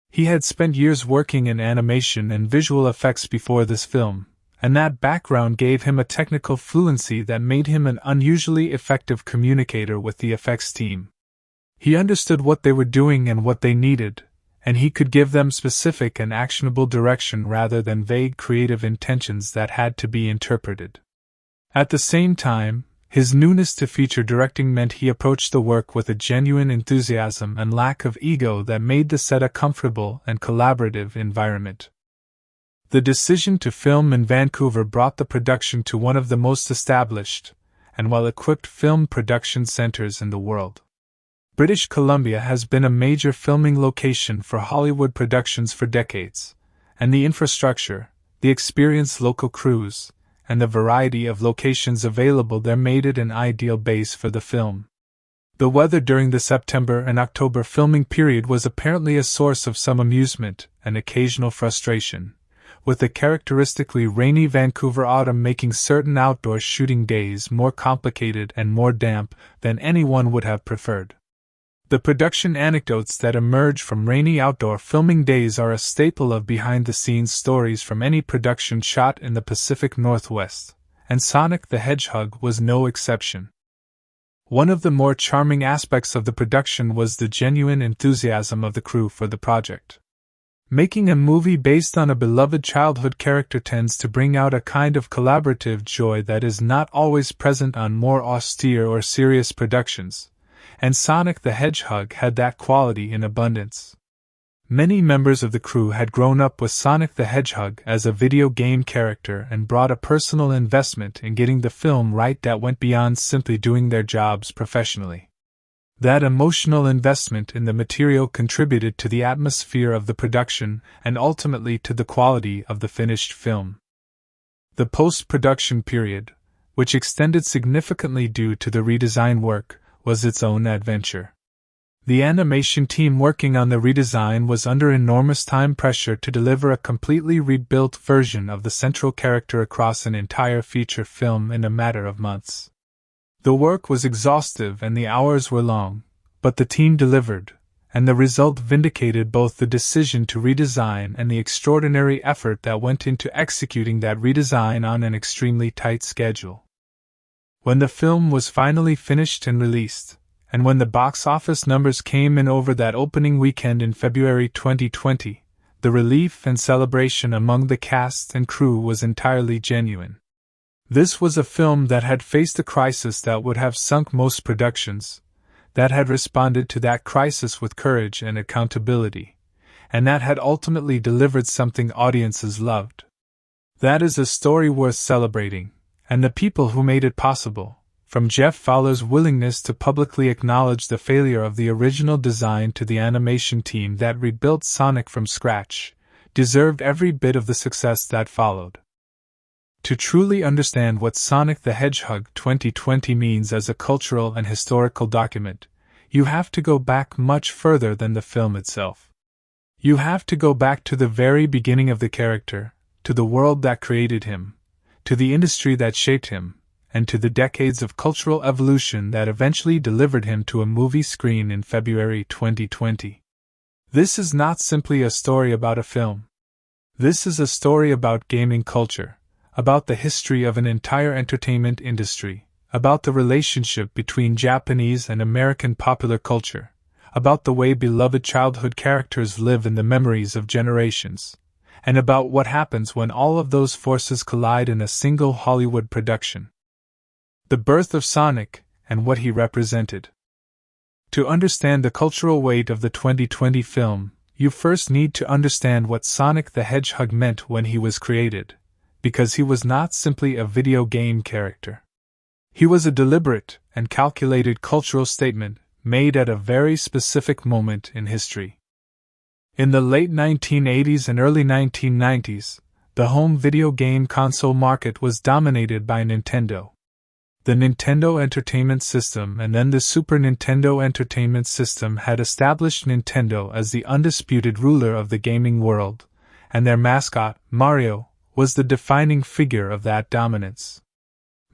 He had spent years working in animation and visual effects before this film, and that background gave him a technical fluency that made him an unusually effective communicator with the effects team. He understood what they were doing and what they needed, and he could give them specific and actionable direction rather than vague creative intentions that had to be interpreted. At the same time, his newness to feature directing meant he approached the work with a genuine enthusiasm and lack of ego that made the set a comfortable and collaborative environment. The decision to film in Vancouver brought the production to one of the most established and well-equipped film production centers in the world. British Columbia has been a major filming location for Hollywood productions for decades, and the infrastructure, the experienced local crews, and the variety of locations available there made it an ideal base for the film. The weather during the September and October filming period was apparently a source of some amusement and occasional frustration, with the characteristically rainy Vancouver autumn making certain outdoor shooting days more complicated and more damp than anyone would have preferred. The production anecdotes that emerge from rainy outdoor filming days are a staple of behind-the-scenes stories from any production shot in the Pacific Northwest, and Sonic the Hedgehog was no exception. One of the more charming aspects of the production was the genuine enthusiasm of the crew for the project. Making a movie based on a beloved childhood character tends to bring out a kind of collaborative joy that is not always present on more austere or serious productions, and Sonic the Hedgehog had that quality in abundance. Many members of the crew had grown up with Sonic the Hedgehog as a video game character and brought a personal investment in getting the film right that went beyond simply doing their jobs professionally. That emotional investment in the material contributed to the atmosphere of the production and ultimately to the quality of the finished film. The post-production period, which extended significantly due to the redesign work, was its own adventure. The animation team working on the redesign was under enormous time pressure to deliver a completely rebuilt version of the central character across an entire feature film in a matter of months. The work was exhaustive and the hours were long, but the team delivered, and the result vindicated both the decision to redesign and the extraordinary effort that went into executing that redesign on an extremely tight schedule. When the film was finally finished and released, and when the box office numbers came in over that opening weekend in February 2020, the The relief and celebration among the cast and crew was entirely genuine. This was a film that had faced a crisis that would have sunk most productions, that had responded to that crisis with courage and accountability, and that had ultimately delivered something audiences loved. That is a story worth celebrating, and the people who made it possible, from Jeff Fowler's willingness to publicly acknowledge the failure of the original design to the animation team that rebuilt Sonic from scratch, deserved every bit of the success that followed. To truly understand what Sonic the Hedgehog 2020 means as a cultural and historical document, you have to go back much further than the film itself. You have to go back to the very beginning of the character, to the world that created him, to the industry that shaped him, and to the decades of cultural evolution that eventually delivered him to a movie screen in February 2020. This is not simply a story about a film. This is a story about gaming culture, about the history of an entire entertainment industry, about the relationship between Japanese and American popular culture, about the way beloved childhood characters live in the memories of generations, and about what happens when all of those forces collide in a single Hollywood production. The birth of Sonic, and what he represented. To understand the cultural weight of the 2020 film, you first need to understand what Sonic the Hedgehog meant when he was created, because he was not simply a video game character. He was a deliberate and calculated cultural statement made at a very specific moment in history. In the late 1980s and early 1990s, the home video game console market was dominated by Nintendo. The Nintendo Entertainment System and then the Super Nintendo Entertainment System had established Nintendo as the undisputed ruler of the gaming world, and their mascot, Mario, was the defining figure of that dominance.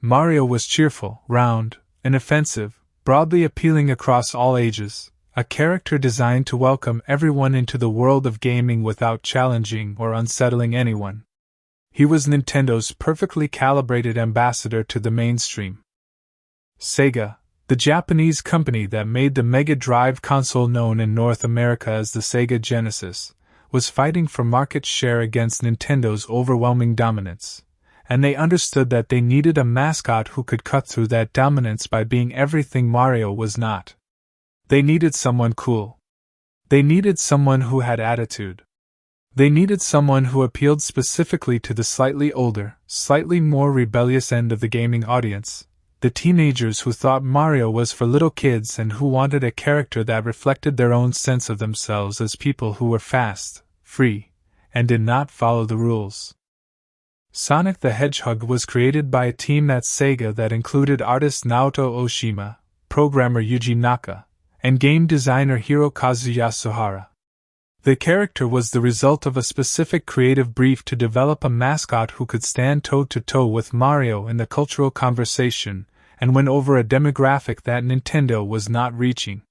Mario was cheerful, round, inoffensive, broadly appealing across all ages, a character designed to welcome everyone into the world of gaming without challenging or unsettling anyone. He was Nintendo's perfectly calibrated ambassador to the mainstream. Sega, the Japanese company that made the Mega Drive console known in North America as the Sega Genesis, was fighting for market share against Nintendo's overwhelming dominance, and they understood that they needed a mascot who could cut through that dominance by being everything Mario was not. They needed someone cool. They needed someone who had attitude. They needed someone who appealed specifically to the slightly older, slightly more rebellious end of the gaming audience, the teenagers who thought Mario was for little kids and who wanted a character that reflected their own sense of themselves as people who were fast, free, and did not follow the rules. Sonic the Hedgehog was created by a team at Sega that included artist Naoto Oshima, programmer Yuji Naka, and game designer Hirokazu Yasuhara. The character was the result of a specific creative brief to develop a mascot who could stand toe-to-toe with Mario in the cultural conversation and win over a demographic that Nintendo was not reaching.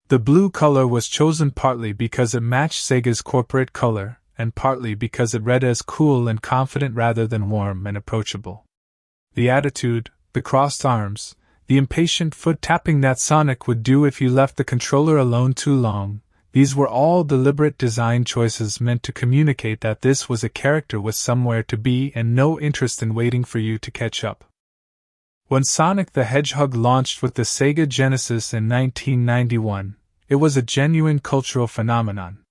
The blue color was chosen partly because it matched Sega's corporate color, and partly because it read as cool and confident rather than warm and approachable. The attitude, the crossed arms, the impatient foot-tapping that Sonic would do if you left the controller alone too long, these were all deliberate design choices meant to communicate that this was a character with somewhere to be and no interest in waiting for you to catch up. When Sonic the Hedgehog launched with the Sega Genesis in 1991, it was a genuine cultural phenomenon.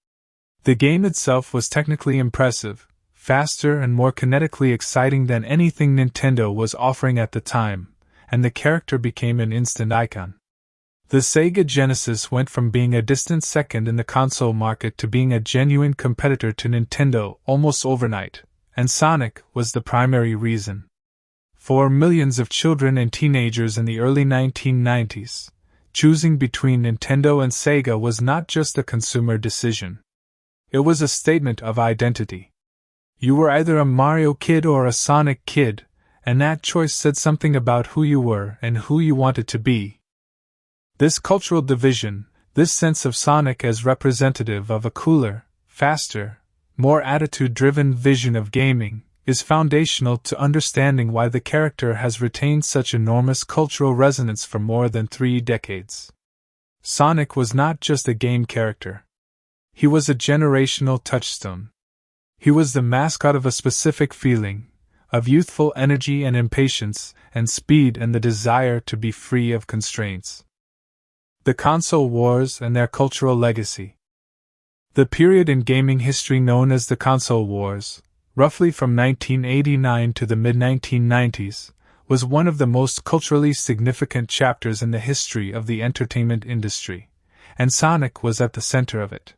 The game itself was technically impressive, faster and more kinetically exciting than anything Nintendo was offering at the time, and the character became an instant icon. The Sega Genesis went from being a distant second in the console market to being a genuine competitor to Nintendo almost overnight, and Sonic was the primary reason. For millions of children and teenagers in the early 1990s, choosing between Nintendo and Sega was not just a consumer decision. It was a statement of identity. You were either a Mario kid or a Sonic kid, and that choice said something about who you were and who you wanted to be. This cultural division, this sense of Sonic as representative of a cooler, faster, more attitude-driven vision of gaming, is foundational to understanding why the character has retained such enormous cultural resonance for more than 3 decades. Sonic was not just a game character. He was a generational touchstone. He was the mascot of a specific feeling, of youthful energy and impatience, and speed and the desire to be free of constraints. The console wars and their cultural legacy. The period in gaming history known as the console wars, roughly from 1989 to the mid-1990s, was one of the most culturally significant chapters in the history of the entertainment industry, and Sonic was at the center of it.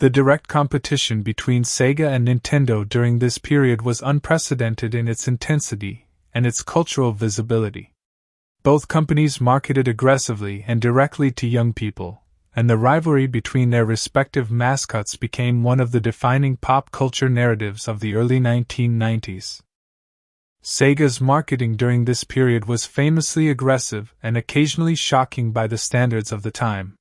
The direct competition between Sega and Nintendo during this period was unprecedented in its intensity and its cultural visibility. Both companies marketed aggressively and directly to young people, and the rivalry between their respective mascots became one of the defining pop culture narratives of the early 1990s. Sega's marketing during this period was famously aggressive and occasionally shocking by the standards of the time.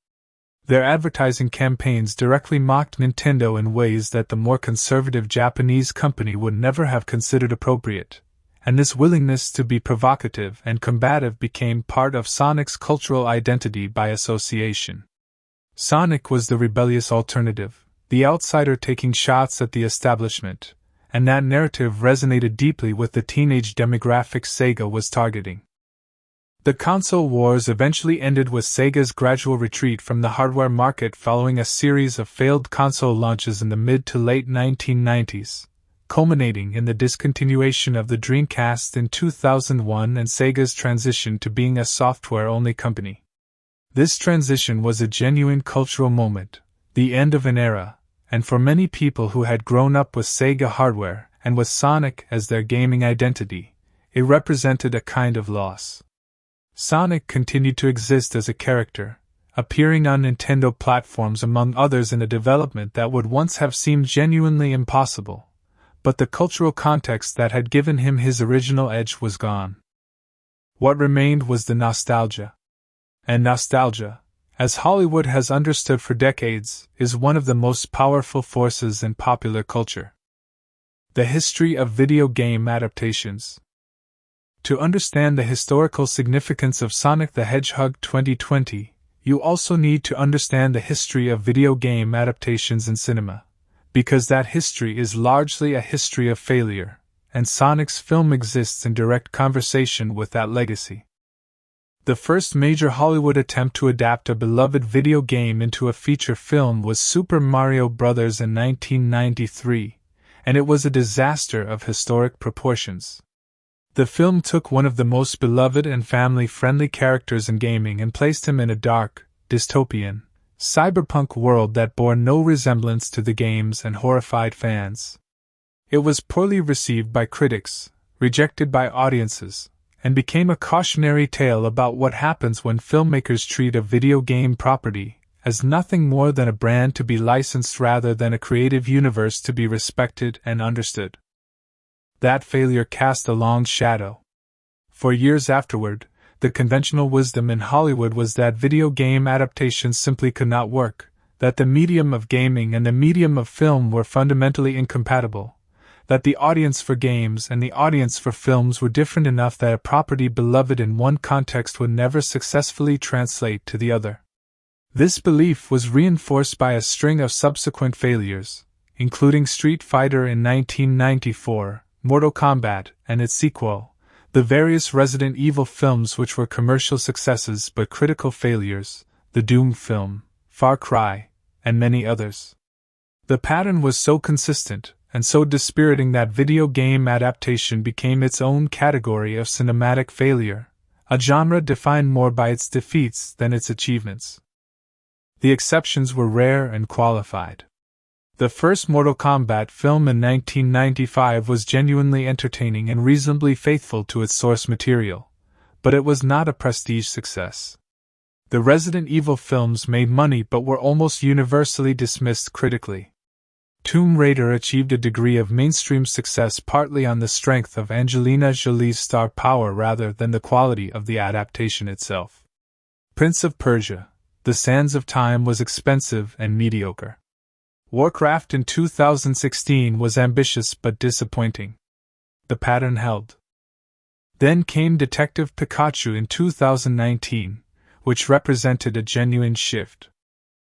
Their advertising campaigns directly mocked Nintendo in ways that the more conservative Japanese company would never have considered appropriate, and this willingness to be provocative and combative became part of Sonic's cultural identity by association. Sonic was the rebellious alternative, the outsider taking shots at the establishment, and that narrative resonated deeply with the teenage demographic Sega was targeting. The console wars eventually ended with Sega's gradual retreat from the hardware market following a series of failed console launches in the mid to late 1990s, culminating in the discontinuation of the Dreamcast in 2001 and Sega's transition to being a software-only company. This transition was a genuine cultural moment, the end of an era, and for many people who had grown up with Sega hardware and with Sonic as their gaming identity, it represented a kind of loss. Sonic continued to exist as a character, appearing on Nintendo platforms among others in a development that would once have seemed genuinely impossible, but the cultural context that had given him his original edge was gone. What remained was the nostalgia. And nostalgia, as Hollywood has understood for decades, is one of the most powerful forces in popular culture. The history of video game adaptations. To understand the historical significance of Sonic the Hedgehog 2020, you also need to understand the history of video game adaptations in cinema, because that history is largely a history of failure, and Sonic's film exists in direct conversation with that legacy. The first major Hollywood attempt to adapt a beloved video game into a feature film was Super Mario Bros. In 1993, and it was a disaster of historic proportions. The film took one of the most beloved and family-friendly characters in gaming and placed him in a dark, dystopian, cyberpunk world that bore no resemblance to the games and horrified fans. It was poorly received by critics, rejected by audiences, and became a cautionary tale about what happens when filmmakers treat a video game property as nothing more than a brand to be licensed rather than a creative universe to be respected and understood. That failure cast a long shadow. For years afterward, the conventional wisdom in Hollywood was that video game adaptations simply could not work, that the medium of gaming and the medium of film were fundamentally incompatible, that the audience for games and the audience for films were different enough that a property beloved in one context would never successfully translate to the other. This belief was reinforced by a string of subsequent failures, including Street Fighter in 1994, Mortal Kombat and its sequel, the various Resident Evil films which were commercial successes but critical failures, the Doom film, Far Cry, and many others. The pattern was so consistent and so dispiriting that video game adaptation became its own category of cinematic failure, a genre defined more by its defeats than its achievements. The exceptions were rare and qualified. The first Mortal Kombat film in 1995 was genuinely entertaining and reasonably faithful to its source material, but it was not a prestige success. The Resident Evil films made money but were almost universally dismissed critically. Tomb Raider achieved a degree of mainstream success partly on the strength of Angelina Jolie's star power rather than the quality of the adaptation itself. Prince of Persia: The Sands of Time was expensive and mediocre. Warcraft in 2016 was ambitious but disappointing. The pattern held. Then came Detective Pikachu in 2019, which represented a genuine shift.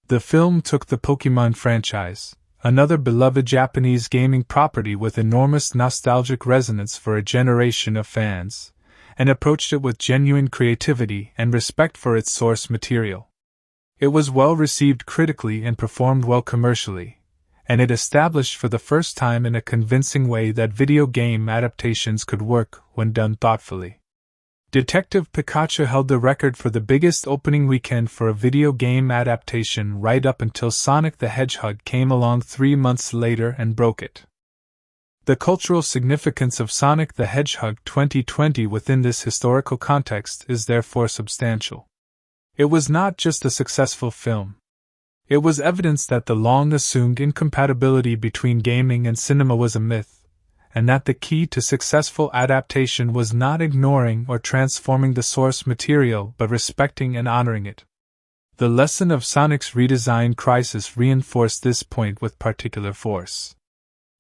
The film took the Pokémon franchise, another beloved Japanese gaming property with enormous nostalgic resonance for a generation of fans, and approached it with genuine creativity and respect for its source material. It was well received critically and performed well commercially, and it established for the first time in a convincing way that video game adaptations could work when done thoughtfully. Detective Pikachu held the record for the biggest opening weekend for a video game adaptation right up until Sonic the Hedgehog came along 3 months later and broke it. The cultural significance of Sonic the Hedgehog 2020 within this historical context is therefore substantial. It was not just a successful film. It was evidence that the long-assumed incompatibility between gaming and cinema was a myth, and that the key to successful adaptation was not ignoring or transforming the source material but respecting and honoring it. The lesson of Sonic's redesign crisis reinforced this point with particular force.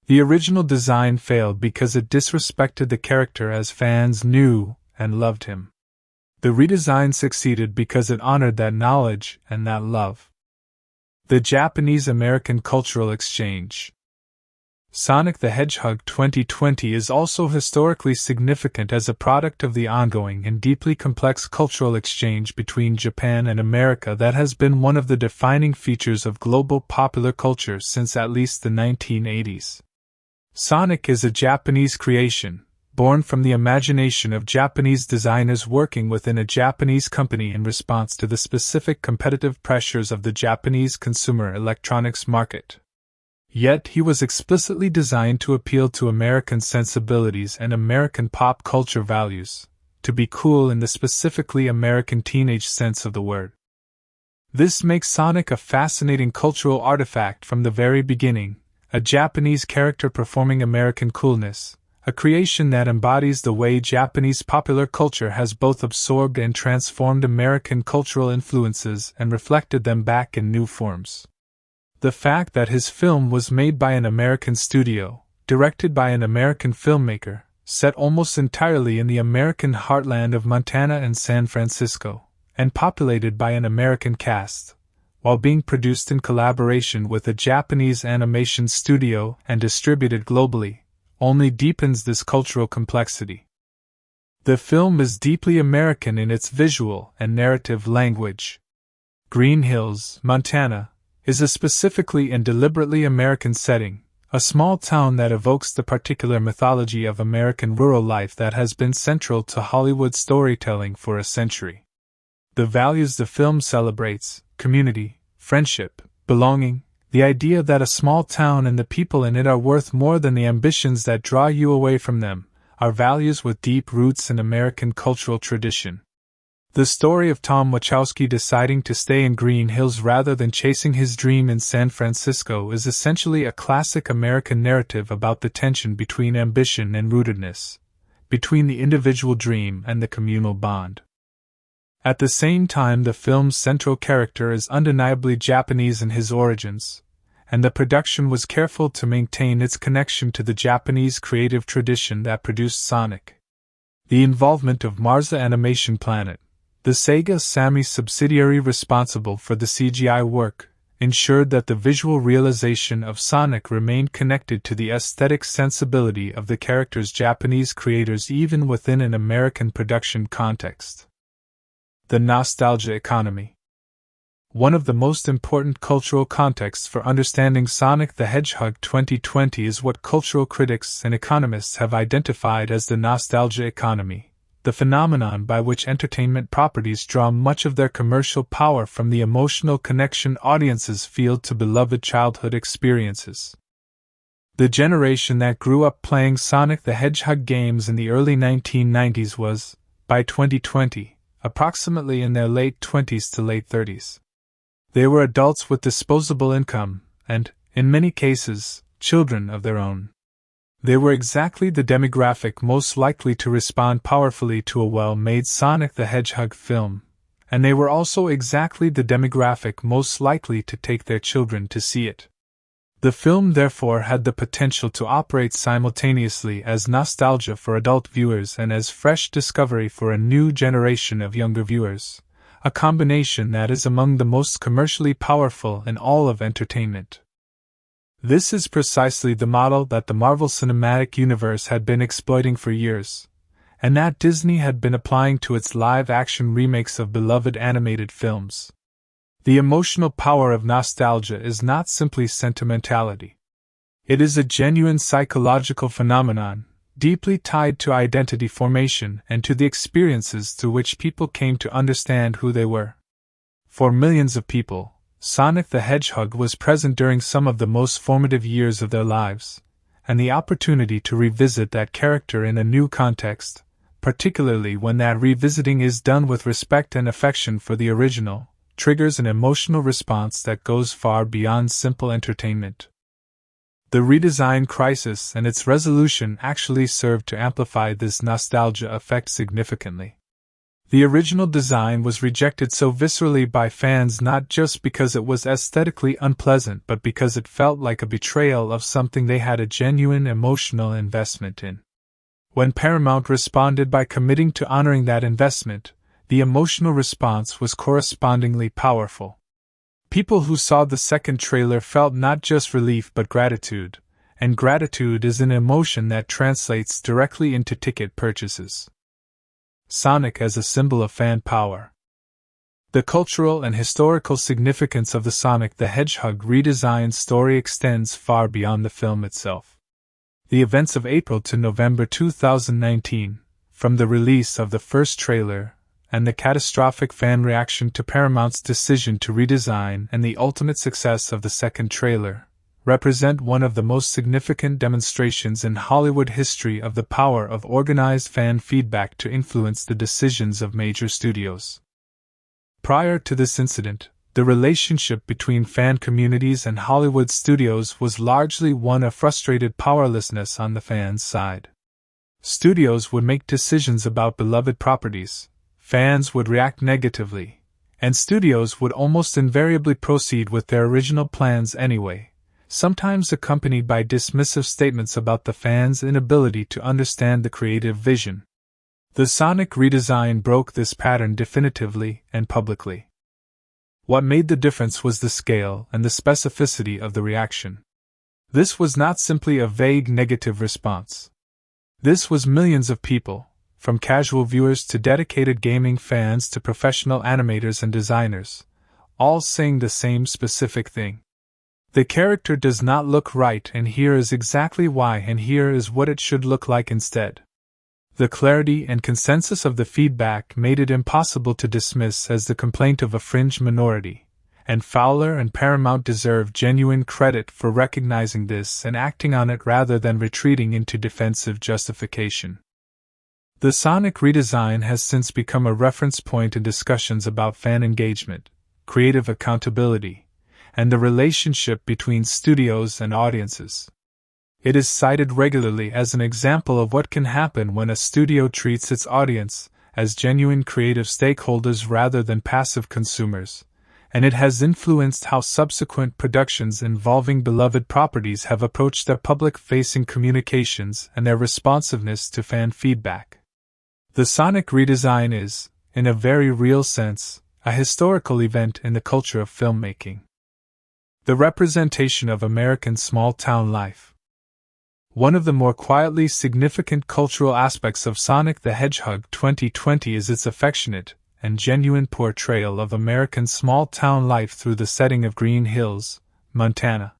The original design failed because it disrespected the character as fans knew and loved him. The redesign succeeded because it honored that knowledge and that love. The Japanese-American cultural exchange. Sonic the Hedgehog 2020 is also historically significant as a product of the ongoing and deeply complex cultural exchange between Japan and America that has been one of the defining features of global popular culture since at least the 1980s. Sonic is a Japanese creation, born from the imagination of Japanese designers working within a Japanese company in response to the specific competitive pressures of the Japanese consumer electronics market. Yet he was explicitly designed to appeal to American sensibilities and American pop culture values, to be cool in the specifically American teenage sense of the word. This makes Sonic a fascinating cultural artifact from the very beginning, a Japanese character performing American coolness, a creation that embodies the way Japanese popular culture has both absorbed and transformed American cultural influences and reflected them back in new forms. The fact that his film was made by an American studio, directed by an American filmmaker, set almost entirely in the American heartland of Montana and San Francisco, and populated by an American cast, while being produced in collaboration with a Japanese animation studio and distributed globally, only deepens this cultural complexity. The film is deeply American in its visual and narrative language. Green Hills, Montana, is a specifically and deliberately American setting, a small town that evokes the particular mythology of American rural life that has been central to Hollywood storytelling for a century. The values the film celebrates, community, friendship, belonging, the idea that a small town and the people in it are worth more than the ambitions that draw you away from them, are values with deep roots in American cultural tradition. The story of Tom Wachowski deciding to stay in Green Hills rather than chasing his dream in San Francisco is essentially a classic American narrative about the tension between ambition and rootedness, between the individual dream and the communal bond. At the same time, the film's central character is undeniably Japanese in his origins, and the production was careful to maintain its connection to the Japanese creative tradition that produced Sonic. The involvement of Marza Animation Planet, the Sega Sammy subsidiary responsible for the CGI work, ensured that the visual realization of Sonic remained connected to the aesthetic sensibility of the character's Japanese creators even within an American production context. The nostalgia economy. One of the most important cultural contexts for understanding Sonic the Hedgehog 2020 is what cultural critics and economists have identified as the nostalgia economy, the phenomenon by which entertainment properties draw much of their commercial power from the emotional connection audiences feel to beloved childhood experiences. The generation that grew up playing Sonic the Hedgehog games in the early 1990s was, by 2020, approximately in their late 20s to late 30s. They were adults with disposable income, and, in many cases, children of their own. They were exactly the demographic most likely to respond powerfully to a well-made Sonic the Hedgehog film, and they were also exactly the demographic most likely to take their children to see it. The film therefore had the potential to operate simultaneously as nostalgia for adult viewers and as fresh discovery for a new generation of younger viewers, a combination that is among the most commercially powerful in all of entertainment. This is precisely the model that the Marvel Cinematic Universe had been exploiting for years, and that Disney had been applying to its live-action remakes of beloved animated films. The emotional power of nostalgia is not simply sentimentality. It is a genuine psychological phenomenon, deeply tied to identity formation and to the experiences through which people came to understand who they were. For millions of people, Sonic the Hedgehog was present during some of the most formative years of their lives, and the opportunity to revisit that character in a new context, particularly when that revisiting is done with respect and affection for the original, triggers an emotional response that goes far beyond simple entertainment. The redesign crisis and its resolution actually served to amplify this nostalgia effect significantly. The original design was rejected so viscerally by fans not just because it was aesthetically unpleasant but because it felt like a betrayal of something they had a genuine emotional investment in. When Paramount responded by committing to honoring that investment, the emotional response was correspondingly powerful. People who saw the second trailer felt not just relief but gratitude, and gratitude is an emotion that translates directly into ticket purchases. Sonic as a symbol of fan power. The cultural and historical significance of the Sonic the Hedgehog redesign story extends far beyond the film itself. The events of April to November 2019, from the release of the first trailer, and the catastrophic fan reaction to Paramount's decision to redesign and the ultimate success of the second trailer, represent one of the most significant demonstrations in Hollywood history of the power of organized fan feedback to influence the decisions of major studios. Prior to this incident, the relationship between fan communities and Hollywood studios was largely one of frustrated powerlessness on the fans' side. Studios would make decisions about beloved properties, fans would react negatively, and studios would almost invariably proceed with their original plans anyway, sometimes accompanied by dismissive statements about the fans' inability to understand the creative vision. The Sonic redesign broke this pattern definitively and publicly. What made the difference was the scale and the specificity of the reaction. This was not simply a vague negative response. This was millions of people, from casual viewers to dedicated gaming fans to professional animators and designers, all saying the same specific thing. The character does not look right, and here is exactly why, and here is what it should look like instead. The clarity and consensus of the feedback made it impossible to dismiss as the complaint of a fringe minority, and Fowler and Paramount deserve genuine credit for recognizing this and acting on it rather than retreating into defensive justification. The Sonic redesign has since become a reference point in discussions about fan engagement, creative accountability, and the relationship between studios and audiences. It is cited regularly as an example of what can happen when a studio treats its audience as genuine creative stakeholders rather than passive consumers, and it has influenced how subsequent productions involving beloved properties have approached their public-facing communications and their responsiveness to fan feedback. The Sonic redesign is, in a very real sense, a historical event in the culture of filmmaking. The representation of American small-town life. One of the more quietly significant cultural aspects of Sonic the Hedgehog 2020 is its affectionate and genuine portrayal of American small-town life through the setting of Green Hills, Montana.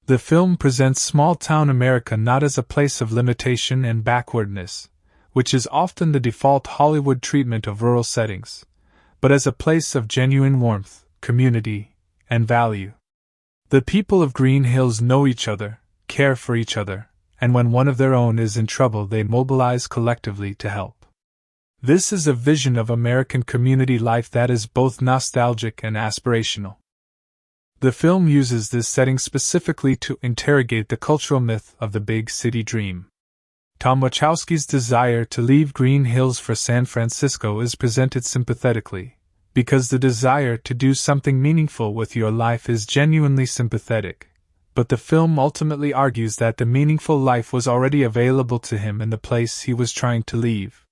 The film presents small-town America not as a place of limitation and backwardness, which is often the default Hollywood treatment of rural settings, but as a place of genuine warmth, community, and value. The people of Green Hills know each other, care for each other, and when one of their own is in trouble they mobilize collectively to help. This is a vision of American community life that is both nostalgic and aspirational. The film uses this setting specifically to interrogate the cultural myth of the big city dream. Tom Wachowski's desire to leave Green Hills for San Francisco is presented sympathetically, because the desire to do something meaningful with your life is genuinely sympathetic, but the film ultimately argues that the meaningful life was already available to him in the place he was trying to leave.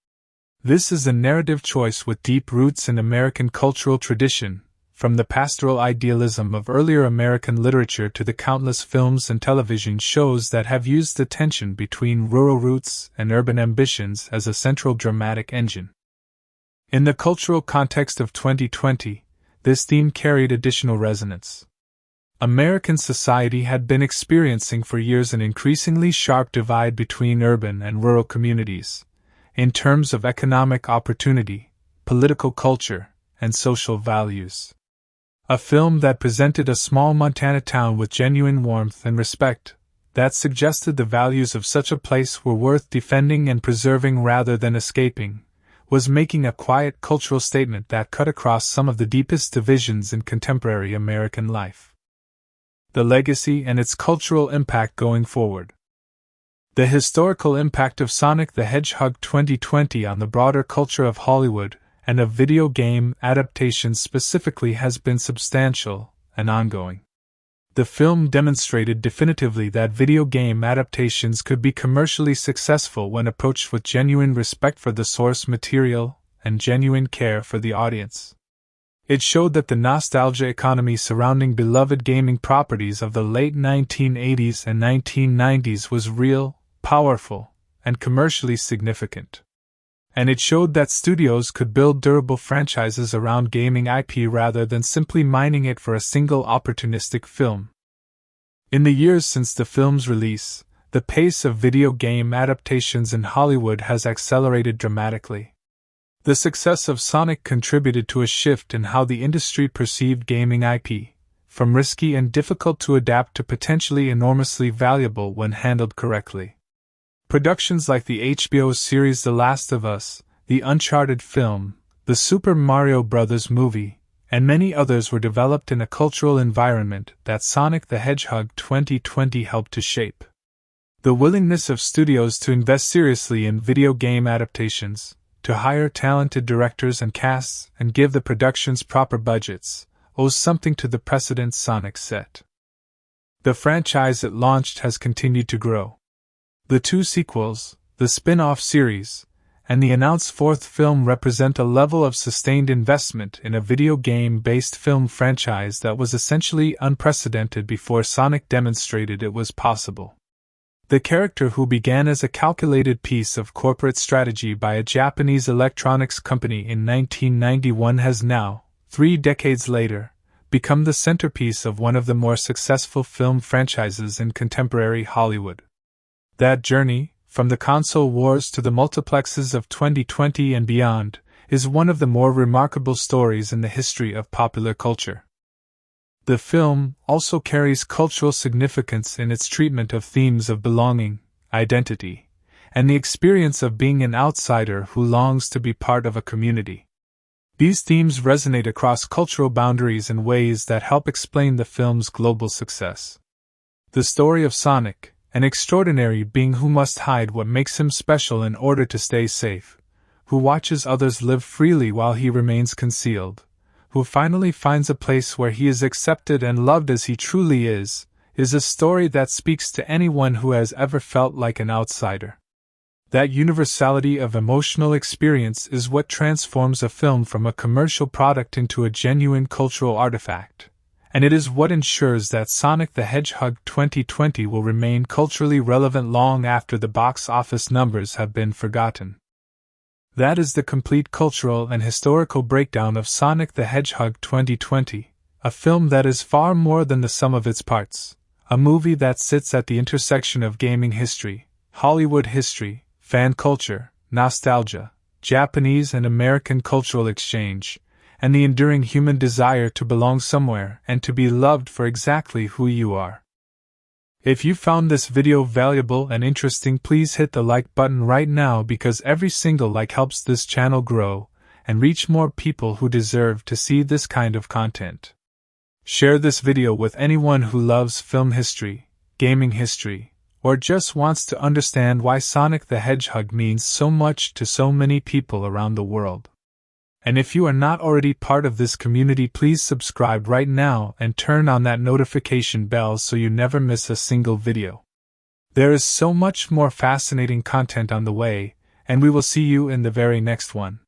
This is a narrative choice with deep roots in American cultural tradition, from the pastoral idealism of earlier American literature to the countless films and television shows that have used the tension between rural roots and urban ambitions as a central dramatic engine. In the cultural context of 2020, this theme carried additional resonance. American society had been experiencing for years an increasingly sharp divide between urban and rural communities, in terms of economic opportunity, political culture, and social values. A film that presented a small Montana town with genuine warmth and respect, that suggested the values of such a place were worth defending and preserving rather than escaping, was making a quiet cultural statement that cut across some of the deepest divisions in contemporary American life. The legacy and its cultural impact going forward. The historical impact of Sonic the Hedgehog 2020 on the broader culture of Hollywood and of video game adaptations specifically has been substantial and ongoing. The film demonstrated definitively that video game adaptations could be commercially successful when approached with genuine respect for the source material and genuine care for the audience. It showed that the nostalgia economy surrounding beloved gaming properties of the late 1980s and 1990s was real, powerful, and commercially significant. And it showed that studios could build durable franchises around gaming IP rather than simply mining it for a single opportunistic film. In the years since the film's release, the pace of video game adaptations in Hollywood has accelerated dramatically. The success of Sonic contributed to a shift in how the industry perceived gaming IP, from risky and difficult to adapt to potentially enormously valuable when handled correctly. Productions like the HBO series The Last of Us, the Uncharted film, the Super Mario Bros. Movie, and many others were developed in a cultural environment that Sonic the Hedgehog 2020 helped to shape. The willingness of studios to invest seriously in video game adaptations, to hire talented directors and casts and give the productions proper budgets, owes something to the precedent Sonic set. The franchise it launched has continued to grow. The two sequels, the spin-off series, and the announced fourth film represent a level of sustained investment in a video game-based film franchise that was essentially unprecedented before Sonic demonstrated it was possible. The character who began as a calculated piece of corporate strategy by a Japanese electronics company in 1991 has now, 3 decades later, become the centerpiece of one of the more successful film franchises in contemporary Hollywood. That journey, from the console wars to the multiplexes of 2020 and beyond, is one of the more remarkable stories in the history of popular culture. The film also carries cultural significance in its treatment of themes of belonging, identity, and the experience of being an outsider who longs to be part of a community. These themes resonate across cultural boundaries in ways that help explain the film's global success. The story of Sonic, an extraordinary being who must hide what makes him special in order to stay safe, who watches others live freely while he remains concealed, who finally finds a place where he is accepted and loved as he truly is a story that speaks to anyone who has ever felt like an outsider. That universality of emotional experience is what transforms a film from a commercial product into a genuine cultural artifact. And it is what ensures that Sonic the Hedgehog 2020 will remain culturally relevant long after the box office numbers have been forgotten. That is the complete cultural and historical breakdown of Sonic the Hedgehog 2020, a film that is far more than the sum of its parts, a movie that sits at the intersection of gaming history, Hollywood history, fan culture, nostalgia, Japanese and American cultural exchange, and the enduring human desire to belong somewhere and to be loved for exactly who you are. If you found this video valuable and interesting, please hit the like button right now because every single like helps this channel grow and reach more people who deserve to see this kind of content. Share this video with anyone who loves film history, gaming history, or just wants to understand why Sonic the Hedgehog means so much to so many people around the world. And if you are not already part of this community, please subscribe right now and turn on that notification bell so you never miss a single video. There is so much more fascinating content on the way, and we will see you in the very next one.